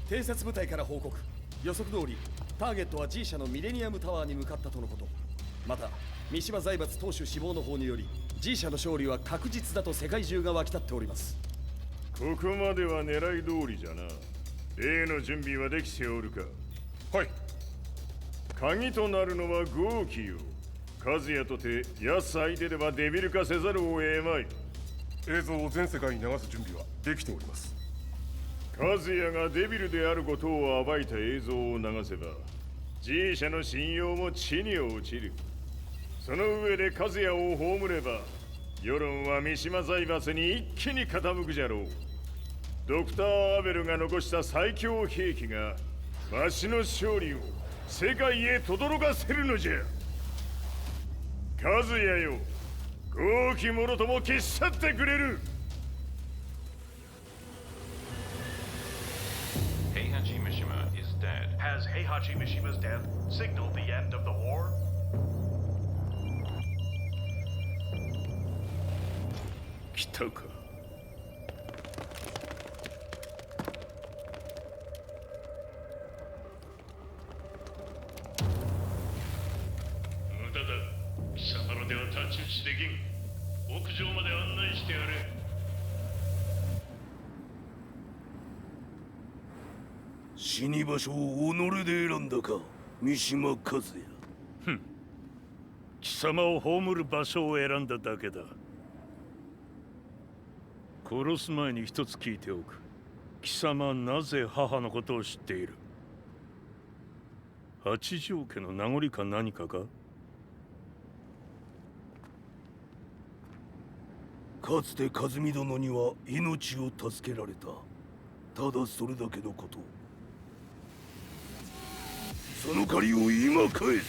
偵察部隊から報告。予測通り、ターゲットは G 社のミレニアムタワーに向かったとのこと。また、三島財閥当主死亡の方により、G 社の勝利は確実だと世界中が沸き立っております。ここまでは狙い通りじゃな。例の準備はできておるか？はい。鍵となるのは豪輝よ。和也とて奴相手ではデビル化せざるを得まい。映像を全世界に流す準備はできております。和也がデビルであることを暴いた映像を流せば G 社の信用も地に落ちる。その上で和也を葬れば世論は三島財閥に一気に傾くじゃろう。ドクター・アベルが残した最強兵器がわしの勝利を世界へ轟かせるのじゃ。和也よ、豪輝もろとも消し去ってくれる。Heihachi Mishima is dead. Has Heihachi Mishima's death signaled the end of the war? Kitaka. 無駄だ。貴様らでは太刀打ちできん。屋上まで案内してやれ。死に場所を己で選んだか、三島和也。ふん。貴様を葬る場所を選んだだけだ。殺す前に一つ聞いておく。貴様はなぜ母のことを知っている？八条家の名残か何かか？かつて和美殿には命を助けられた。ただそれだけのこと。その借りを今返す。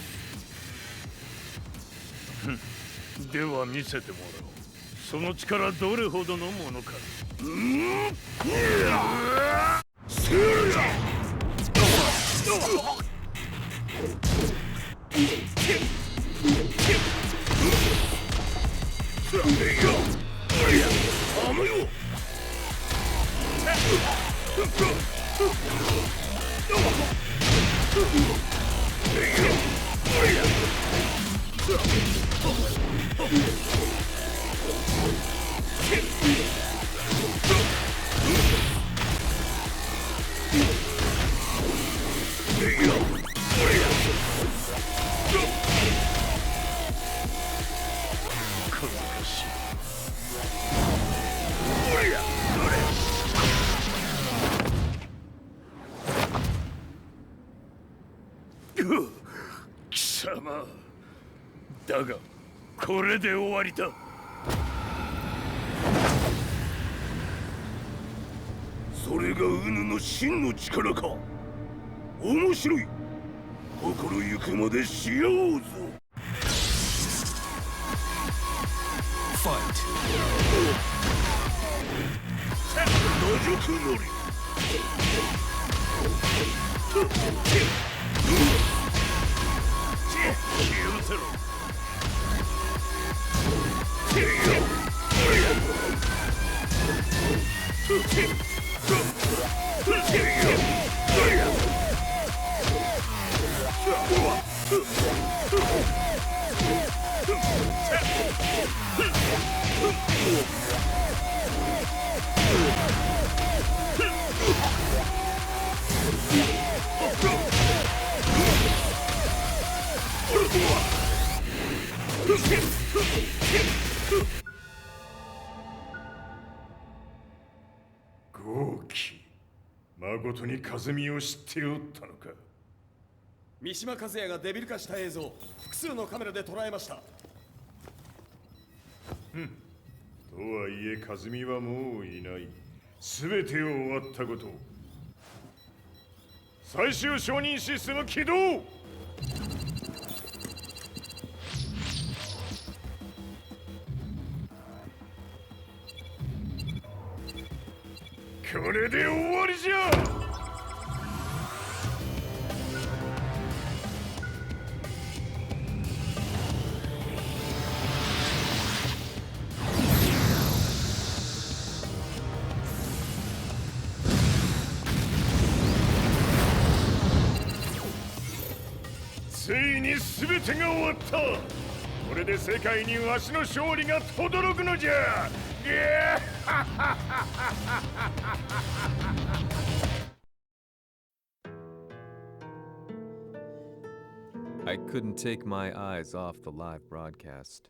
では見せてもらおう。その力どれほどのものか。貴様だがこれで終わりだ。それがウヌの真の力か。面白い。心ゆくまでしようぞ。ファイト。魔術のり。許せろ。豪輝、まことに風見を知っておったのか。三島和也がデビル化した映像、複数のカメラで捉えました。とはいえ風見はもういない。全てを終わったこと。最終承認システム起動。これで終わりじゃ。ついに全てが終わった。これで世界にわしの勝利が轟くのじゃ。I couldn't take my eyes off the live broadcast.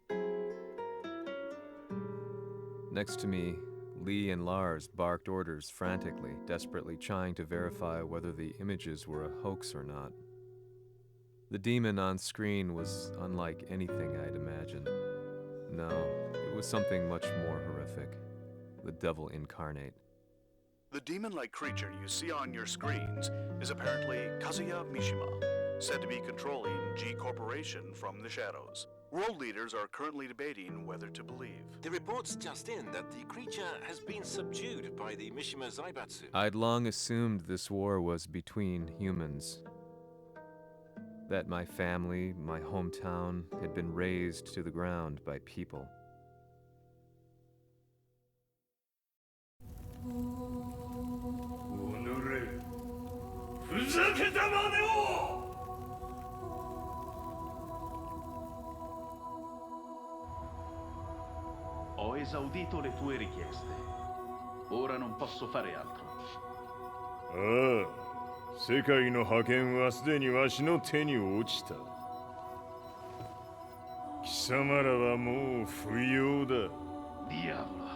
Next to me, Lee and Lars barked orders frantically, desperately trying to verify whether the images were a hoax or not. The demon on screen was unlike anything I'd imagined. No, it was something much more horrific. The devil incarnate. The demon-like creature you see on your screens is apparently Kazuya Mishima, said to be controlling G Corporation from the shadows. World leaders are currently debating whether to believe. The reports just in that the creature has been subdued by the Mishima Zaibatsu. I'd long assumed this war was between humans. That my family, my hometown, had been razed to the ground by people. Ho esaudito le tue richieste. Ora non posso fare altro. ああ、世界の覇権はすでにわしの手に落ちた。貴様らはもう不要だ。Diavolo.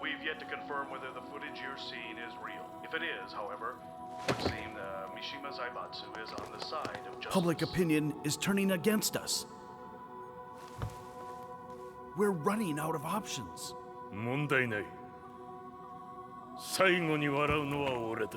We've yet to confirm whether the footage you're seeing is real. If it is, however, it would seem the Mishima Zaibatsu is on the side of justice. Public opinion is turning against us. We're running out of options. 問題ない。最後に笑うのは俺だ。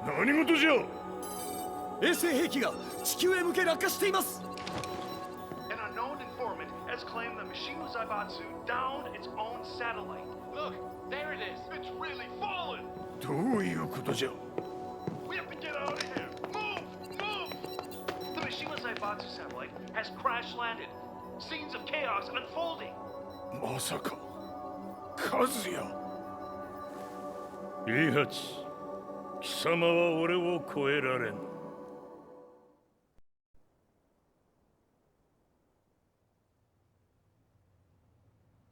何事じゃ。衛星兵器が地球へ向け落下しています。 An unknown informant has claimed the Mishima Zaibatsu downed its own satellite. Look, there it is. It's really fallen. どういうことじゃ。 We have to get out of here. Move! The Mishima Zaibatsu satellite has crash landed. Scenes of chaos unfolding. まさか、和也。イハチ、貴様は俺を超えられん。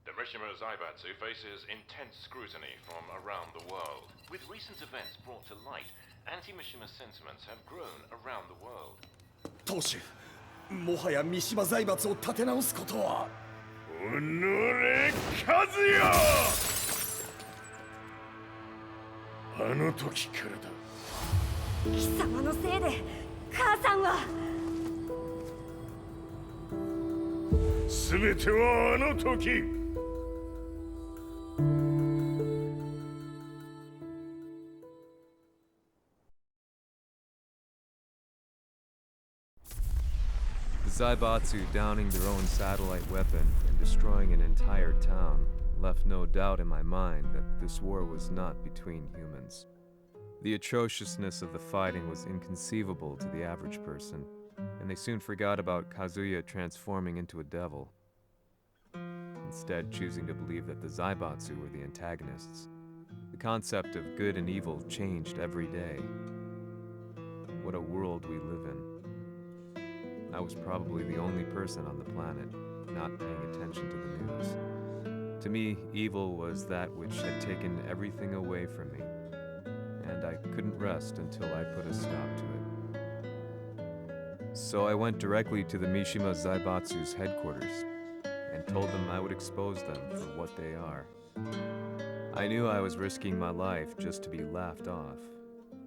The Mishima Zaibatsu faces intense scrutiny from around the world. With recent events brought to light, anti-Mishima sentiments have grown around the world. 当主、もはや三島財閥を立て直すことは。おのれ、和也。あの時からだ。貴様のせいで母さんは。全てはあの時。The Zaibatsu downing their own satellite weapon and destroying an entire town left no doubt in my mind that this war was not between humans. The atrociousness of the fighting was inconceivable to the average person, and they soon forgot about Kazuya transforming into a devil, instead choosing to believe that the Zaibatsu were the antagonists. The concept of good and evil changed every day. What a world we live in. I was probably the only person on the planet not paying attention to the news. To me, evil was that which had taken everything away from me, and I couldn't rest until I put a stop to it. So I went directly to the Mishima Zaibatsu's headquarters and told them I would expose them for what they are. I knew I was risking my life just to be laughed off,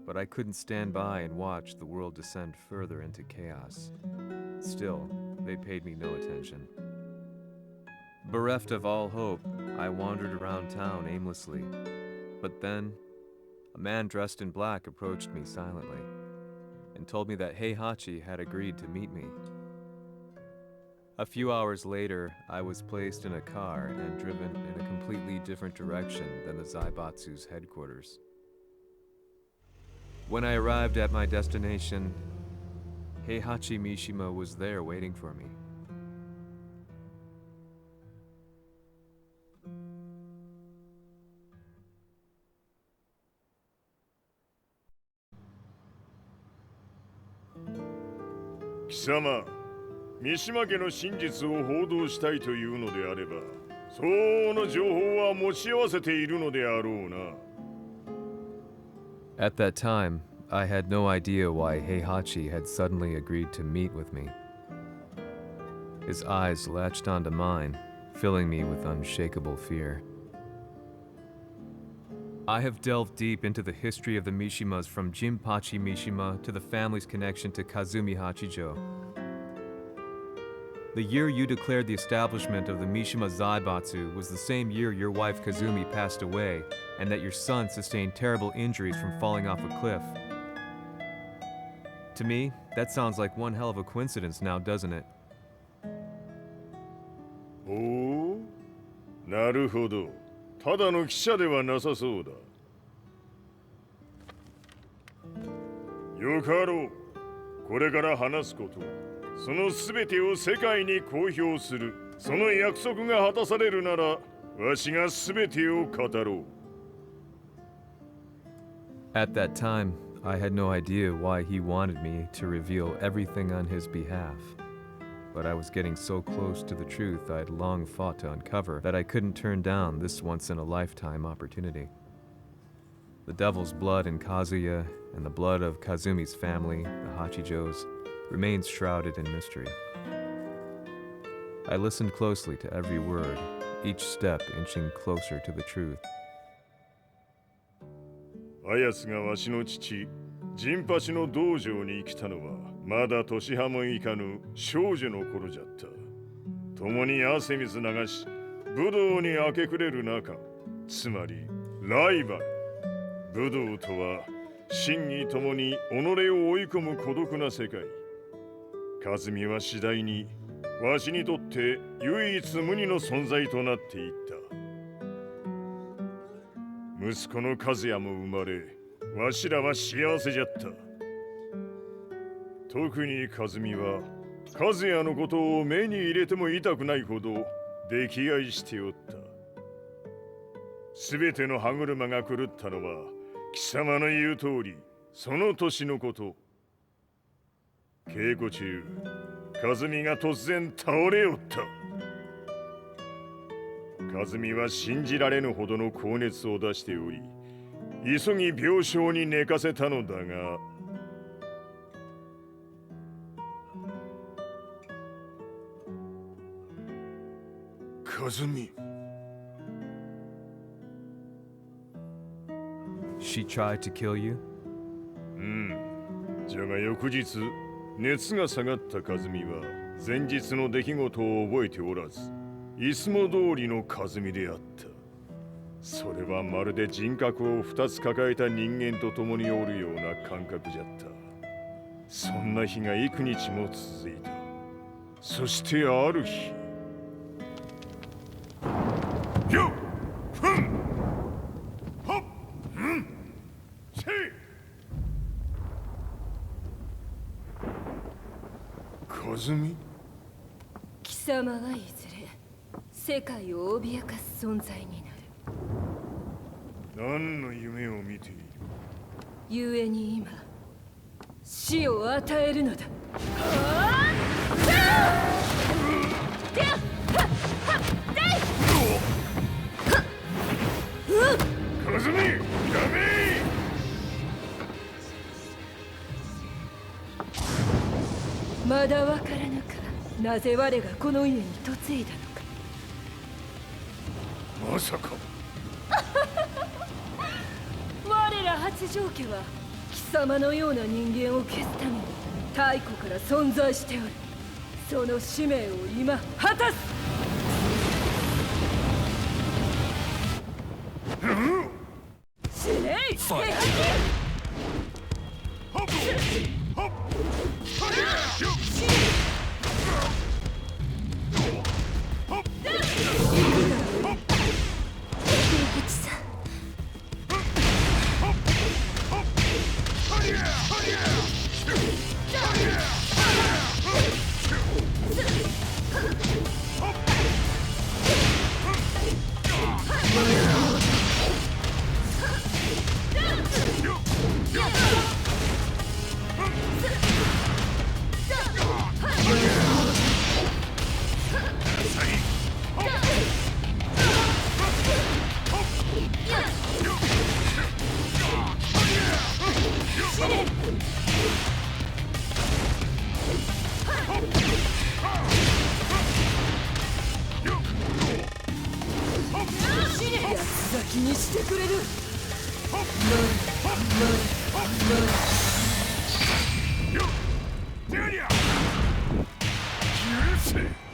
but I couldn't stand by and watch the world descend further into chaos. Still, they paid me no attention. Bereft of all hope, I wandered around town aimlessly. But then, a man dressed in black approached me silently and told me that Heihachi had agreed to meet me. A few hours later, I was placed in a car and driven in a completely different direction than the Zaibatsu's headquarters. When I arrived at my destination, Heihachi Mishima was there waiting for me. Kisama, 三島家の真実を報道したいというのであれば、相応の情報は持ち合わせているのであろうな。At that time, I had no idea why Heihachi had suddenly agreed to meet with me. His eyes latched onto mine, filling me with unshakable fear. I have delved deep into the history of the Mishimas from Jinpachi Mishima to the family's connection to Kazumi Hachijo. The year you declared the establishment of the Mishima Zaibatsu was the same year your wife Kazumi passed away, and that your son sustained terrible injuries from falling off a cliff. To me, that sounds like one hell of a coincidence now, doesn't it? おお、なるほど。ただの記者ではなさそうだ。よかろう。これから話すこと、そのすべてを世界に公表する。その約束が果たされるなら、わしがすべてを語ろう。At that time, I had no idea why he wanted me to reveal everything on his behalf. But I was getting so close to the truth I'd long fought to uncover that I couldn't turn down this once-in-a-lifetime opportunity. The devil's blood in Kazuya and the blood of Kazumi's family, the Hachijos, remains shrouded in mystery. I listened closely to every word, each step inching closer to the truth. あやつがわしの父、ジンパチの道場に来たのは、まだ年端もいかぬ少女の頃じゃった。共に汗水流し、武道に明け暮れる中、つまりライバル。武道とは、真偽ともに己を追い込む孤独な世界。和美は次第に、わしにとって唯一無二の存在となっていった。息子の和也も生まれ、わしらは幸せじゃった。特に和美は、和也のことを目に入れても痛くないほど溺愛しておった。すべての歯車が狂ったのは、貴様の言う通り、その年のこと。稽古中、和美が突然倒れおった。和美は信じられぬほどの高熱を出しており、急ぎ病床に寝かせたのだが、和美。She tried to kill you? じゃが翌日、熱が下がった和美は前日の出来事を覚えておらず、いつも通りの和美であった。それはまるで人格を2つ抱えた人間と共におるような感覚じゃった。そんな日が幾日も続いた。そしてある日、よっふんほっんせい和美。貴様はいずれ世界を脅かす存在になる。何の夢を見ている？故に今死を与えるのだ。和美、やめ！まだわからぬか。なぜ我がこの家に嫁いだのか。まさか。我ら八丈家は貴様のような人間を消すために太古から存在しておる。その使命を今果たす。死ねい！気にしてくれる。許せ。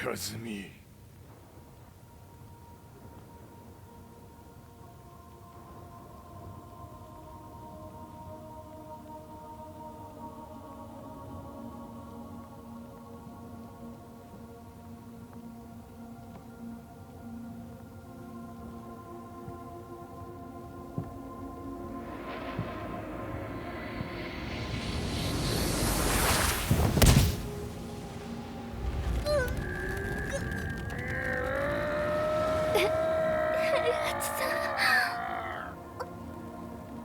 和美。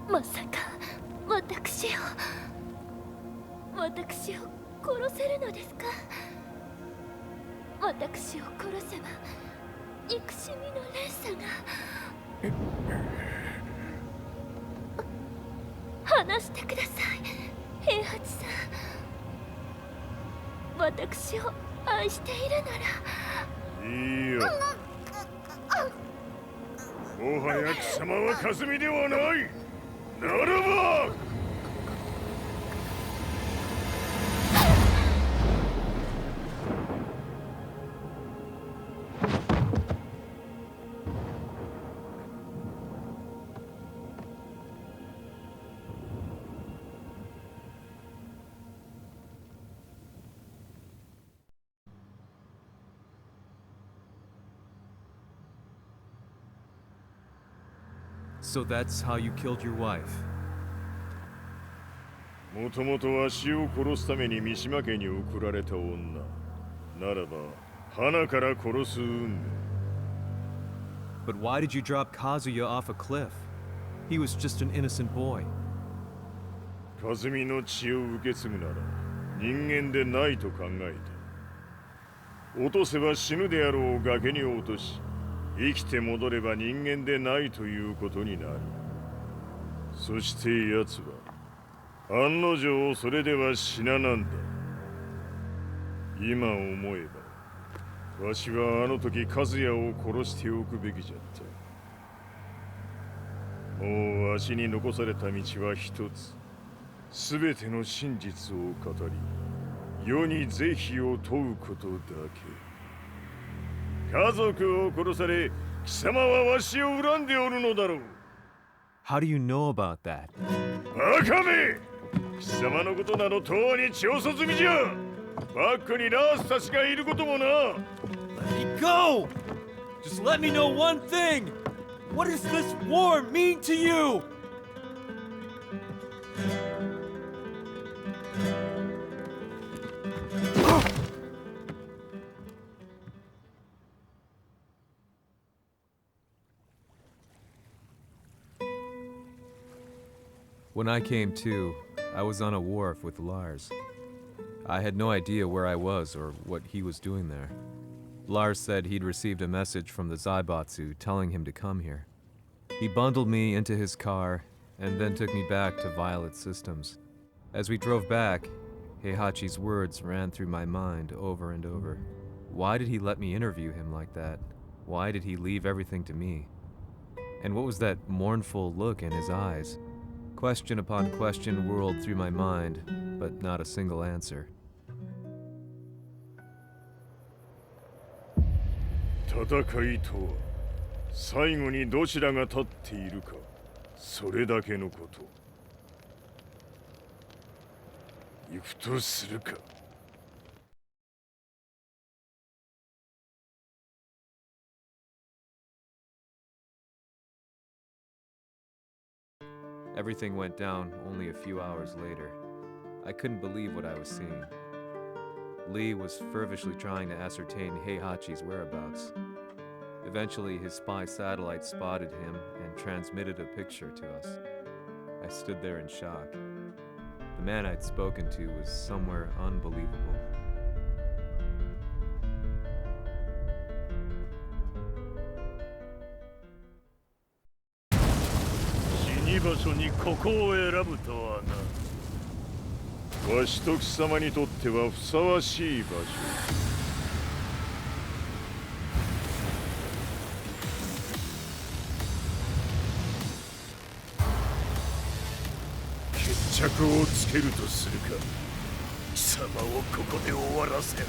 まさか私を殺せるのですか？私を殺せば憎しみの連鎖が。話してください、平八さん。私を愛しているなら。いいよ。もはや貴様は和美ではない。ならばSo that's how you killed your wife. もともとわしを殺すために三島家に送られた女。ならば、花から殺す運命。But why did you drop Kazuya off a cliff? He was just an innocent boy. 和美の血を受け継ぐなら人間でないと考えた。落とせば死ぬであろう崖に落とし、生きて戻れば人間でないということになる。そして奴は案の定それでは死ななんだ。今思えばわしはあの時和也を殺しておくべきじゃった。もうわしに残された道は一つ。すべての真実を語り、世に是非を問うことだけ。家族を殺され、貴様はわしを恨んでおるのだろう。How do you know about that? バカめ！貴様のことなどとうに調査済みじゃ。バックにラースたちがいることもな。Let me go! Just let me know one thing! What does this war mean to you? When I came to, I was on a wharf with Lars. I had no idea where I was or what he was doing there. Lars said he'd received a message from the Zaibatsu telling him to come here. He bundled me into his car and then took me back to Violet Systems. As we drove back, Heihachi's words ran through my mind over and over. Why did he let me interview him like that? Why did he leave everything to me? And what was that mournful look in his eyes? Question upon question whirled through my mind, but not a single answer. 戦いとは最後にどちらが立っているか、それだけのこと。行くとするか。Everything went down only a few hours later. I couldn't believe what I was seeing. Lee was fervently trying to ascertain Heihachi's whereabouts. Eventually, his spy satellite spotted him and transmitted a picture to us. I stood there in shock. The man I'd spoken to was somewhere unbelievable. 死場所にここを選ぶとはな。わしと貴様にとってはふさわしい場所。決着をつけるとするか。貴様をここで終わらせる。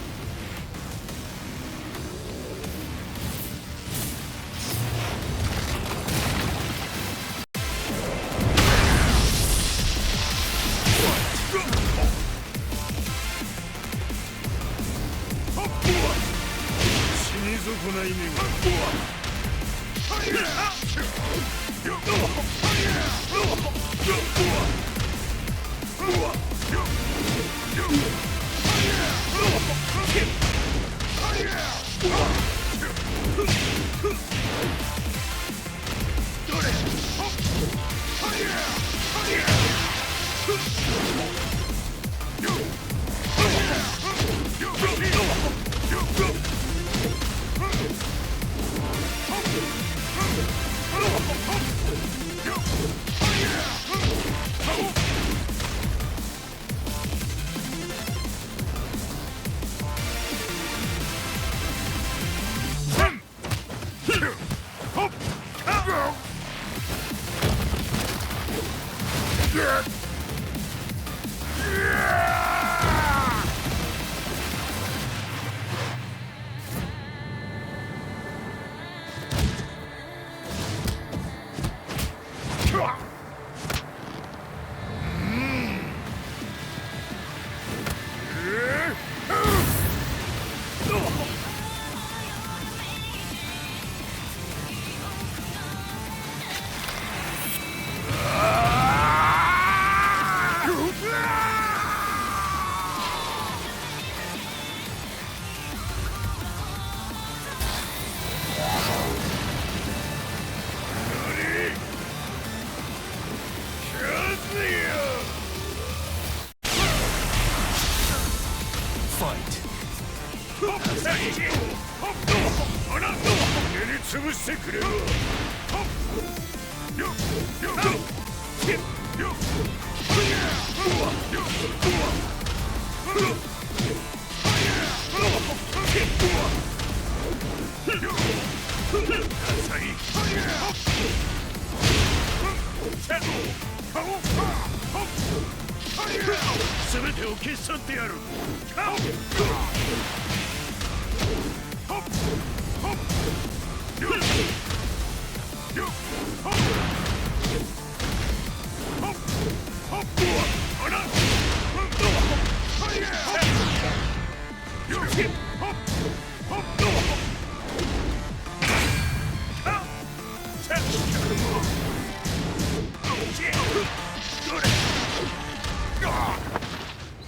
全てを消し去ってやる。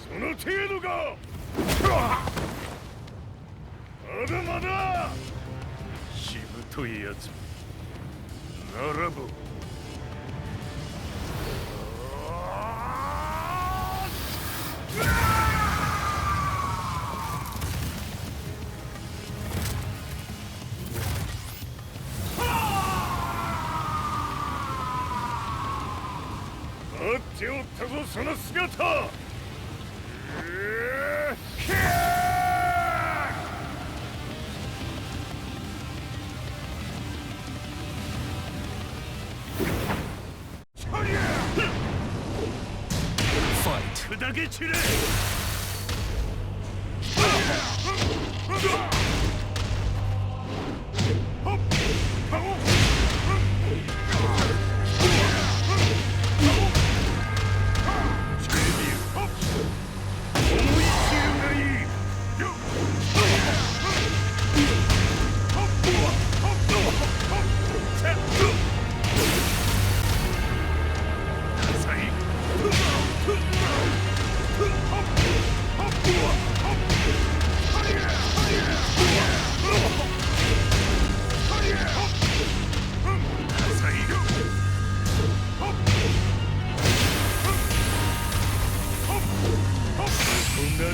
その程度か。まだまだしぶといやつならば待っておったぞその姿。砕け散れ。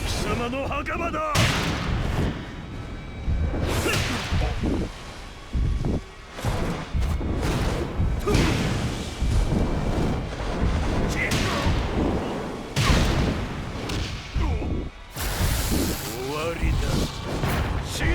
貴様の墓場だ。終わりだ。死ね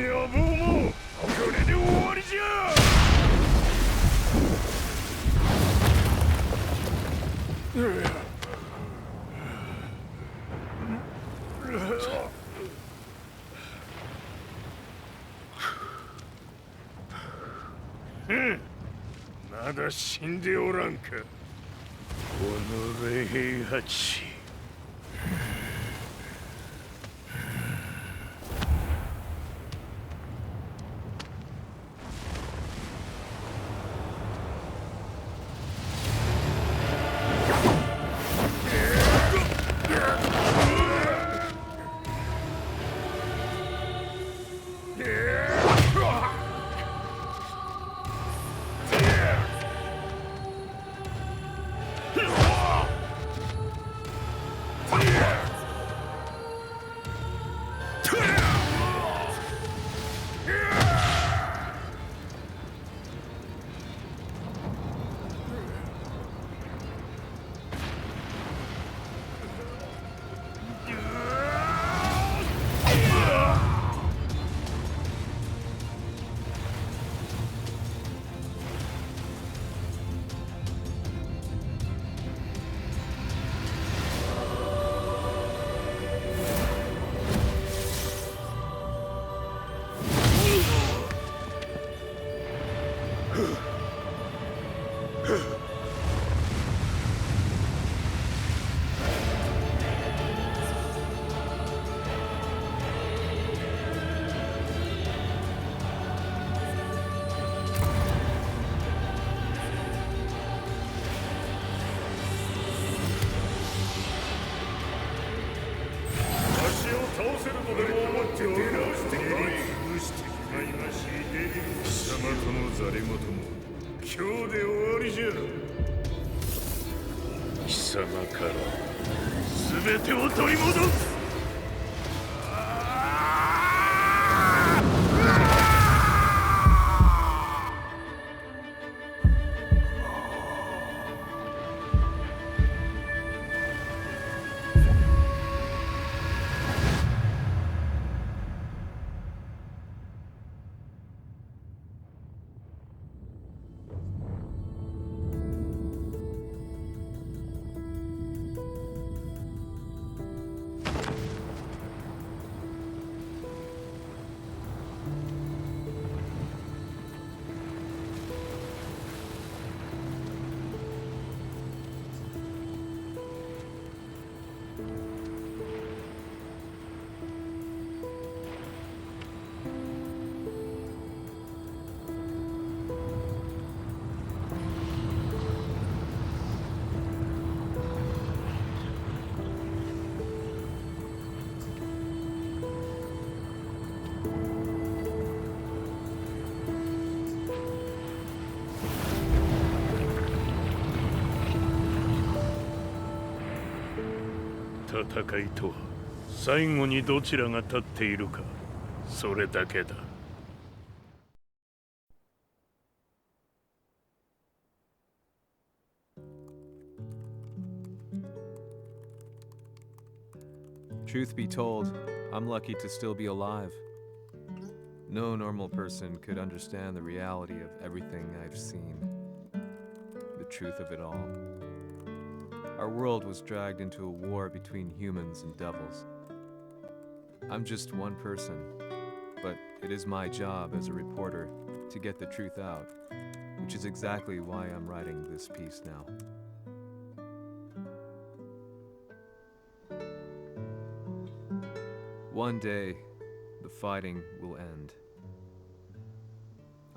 野望もこれで終わりじゃ。まだ死んでおらんか。おのれ平八。貴様から全てを取り戻す。戦いとは最後にどちらが立っているか、それだけだ。Truth be told, I'm lucky to still be alive. No normal person could understand the reality of everything I've seen. The truth of it all. Our world was dragged into a war between humans and devils. I'm just one person, but it is my job as a reporter to get the truth out, which is exactly why I'm writing this piece now. One day, the fighting will end.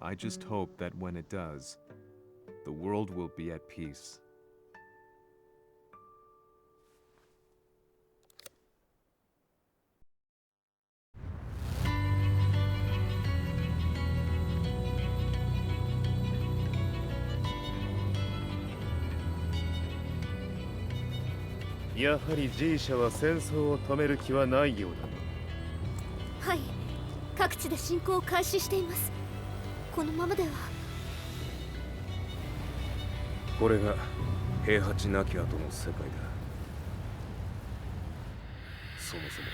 I just hope that when it does, the world will be at peace. Yaはり G 社は戦争を止める気はないようだな。はい、各地で侵攻を開始しています。このままでは。これが平八亡き後の世界だ。そもそも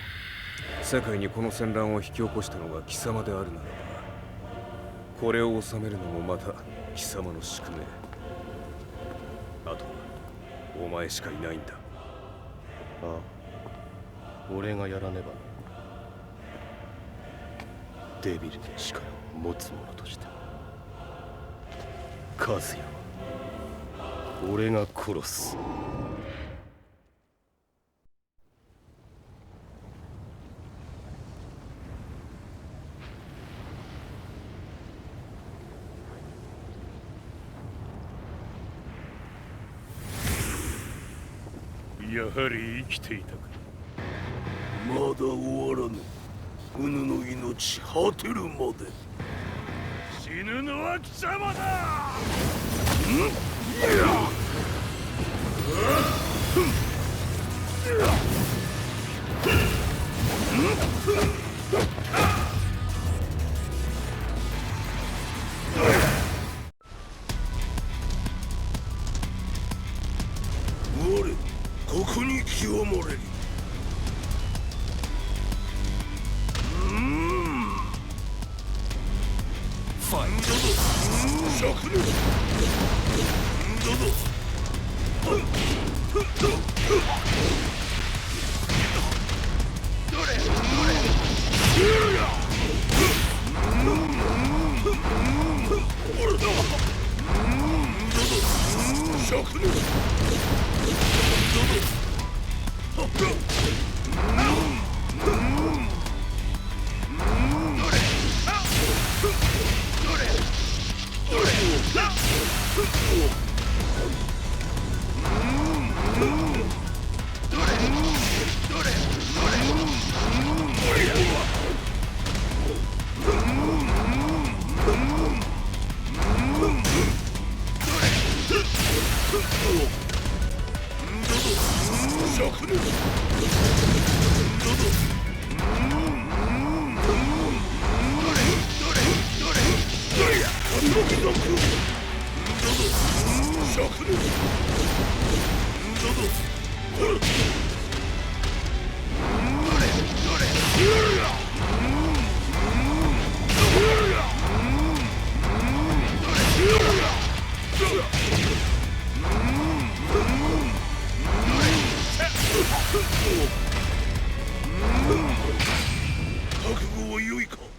世界にこの戦乱を引き起こしたのが貴様であるならば、これを収めるのもまた貴様の宿命。あとはお前しかいないんだ。ああ、俺がやらねば。デビルの力を持つ者として和也は俺が殺す。やはり生きていたか。まだ終わらぬ。うぬの命果てるまで。死ぬのは貴様だ。我ここに極まれり。ファインだぞ。灼熱だぞ。どれどれ俺だ。灼熱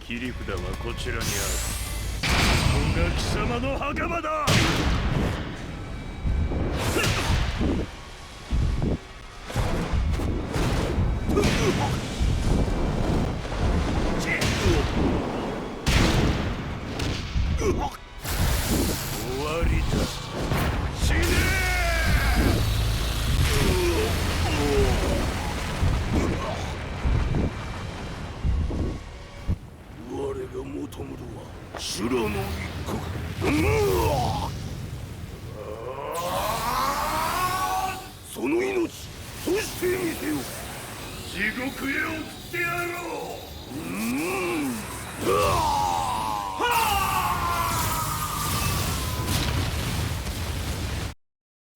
切り札はこちらにある。ここが貴様の袴だ。終わりだ。死ね我が求むるは修羅の一刻。その命、そしてみせよ。地獄へ送ってやろう。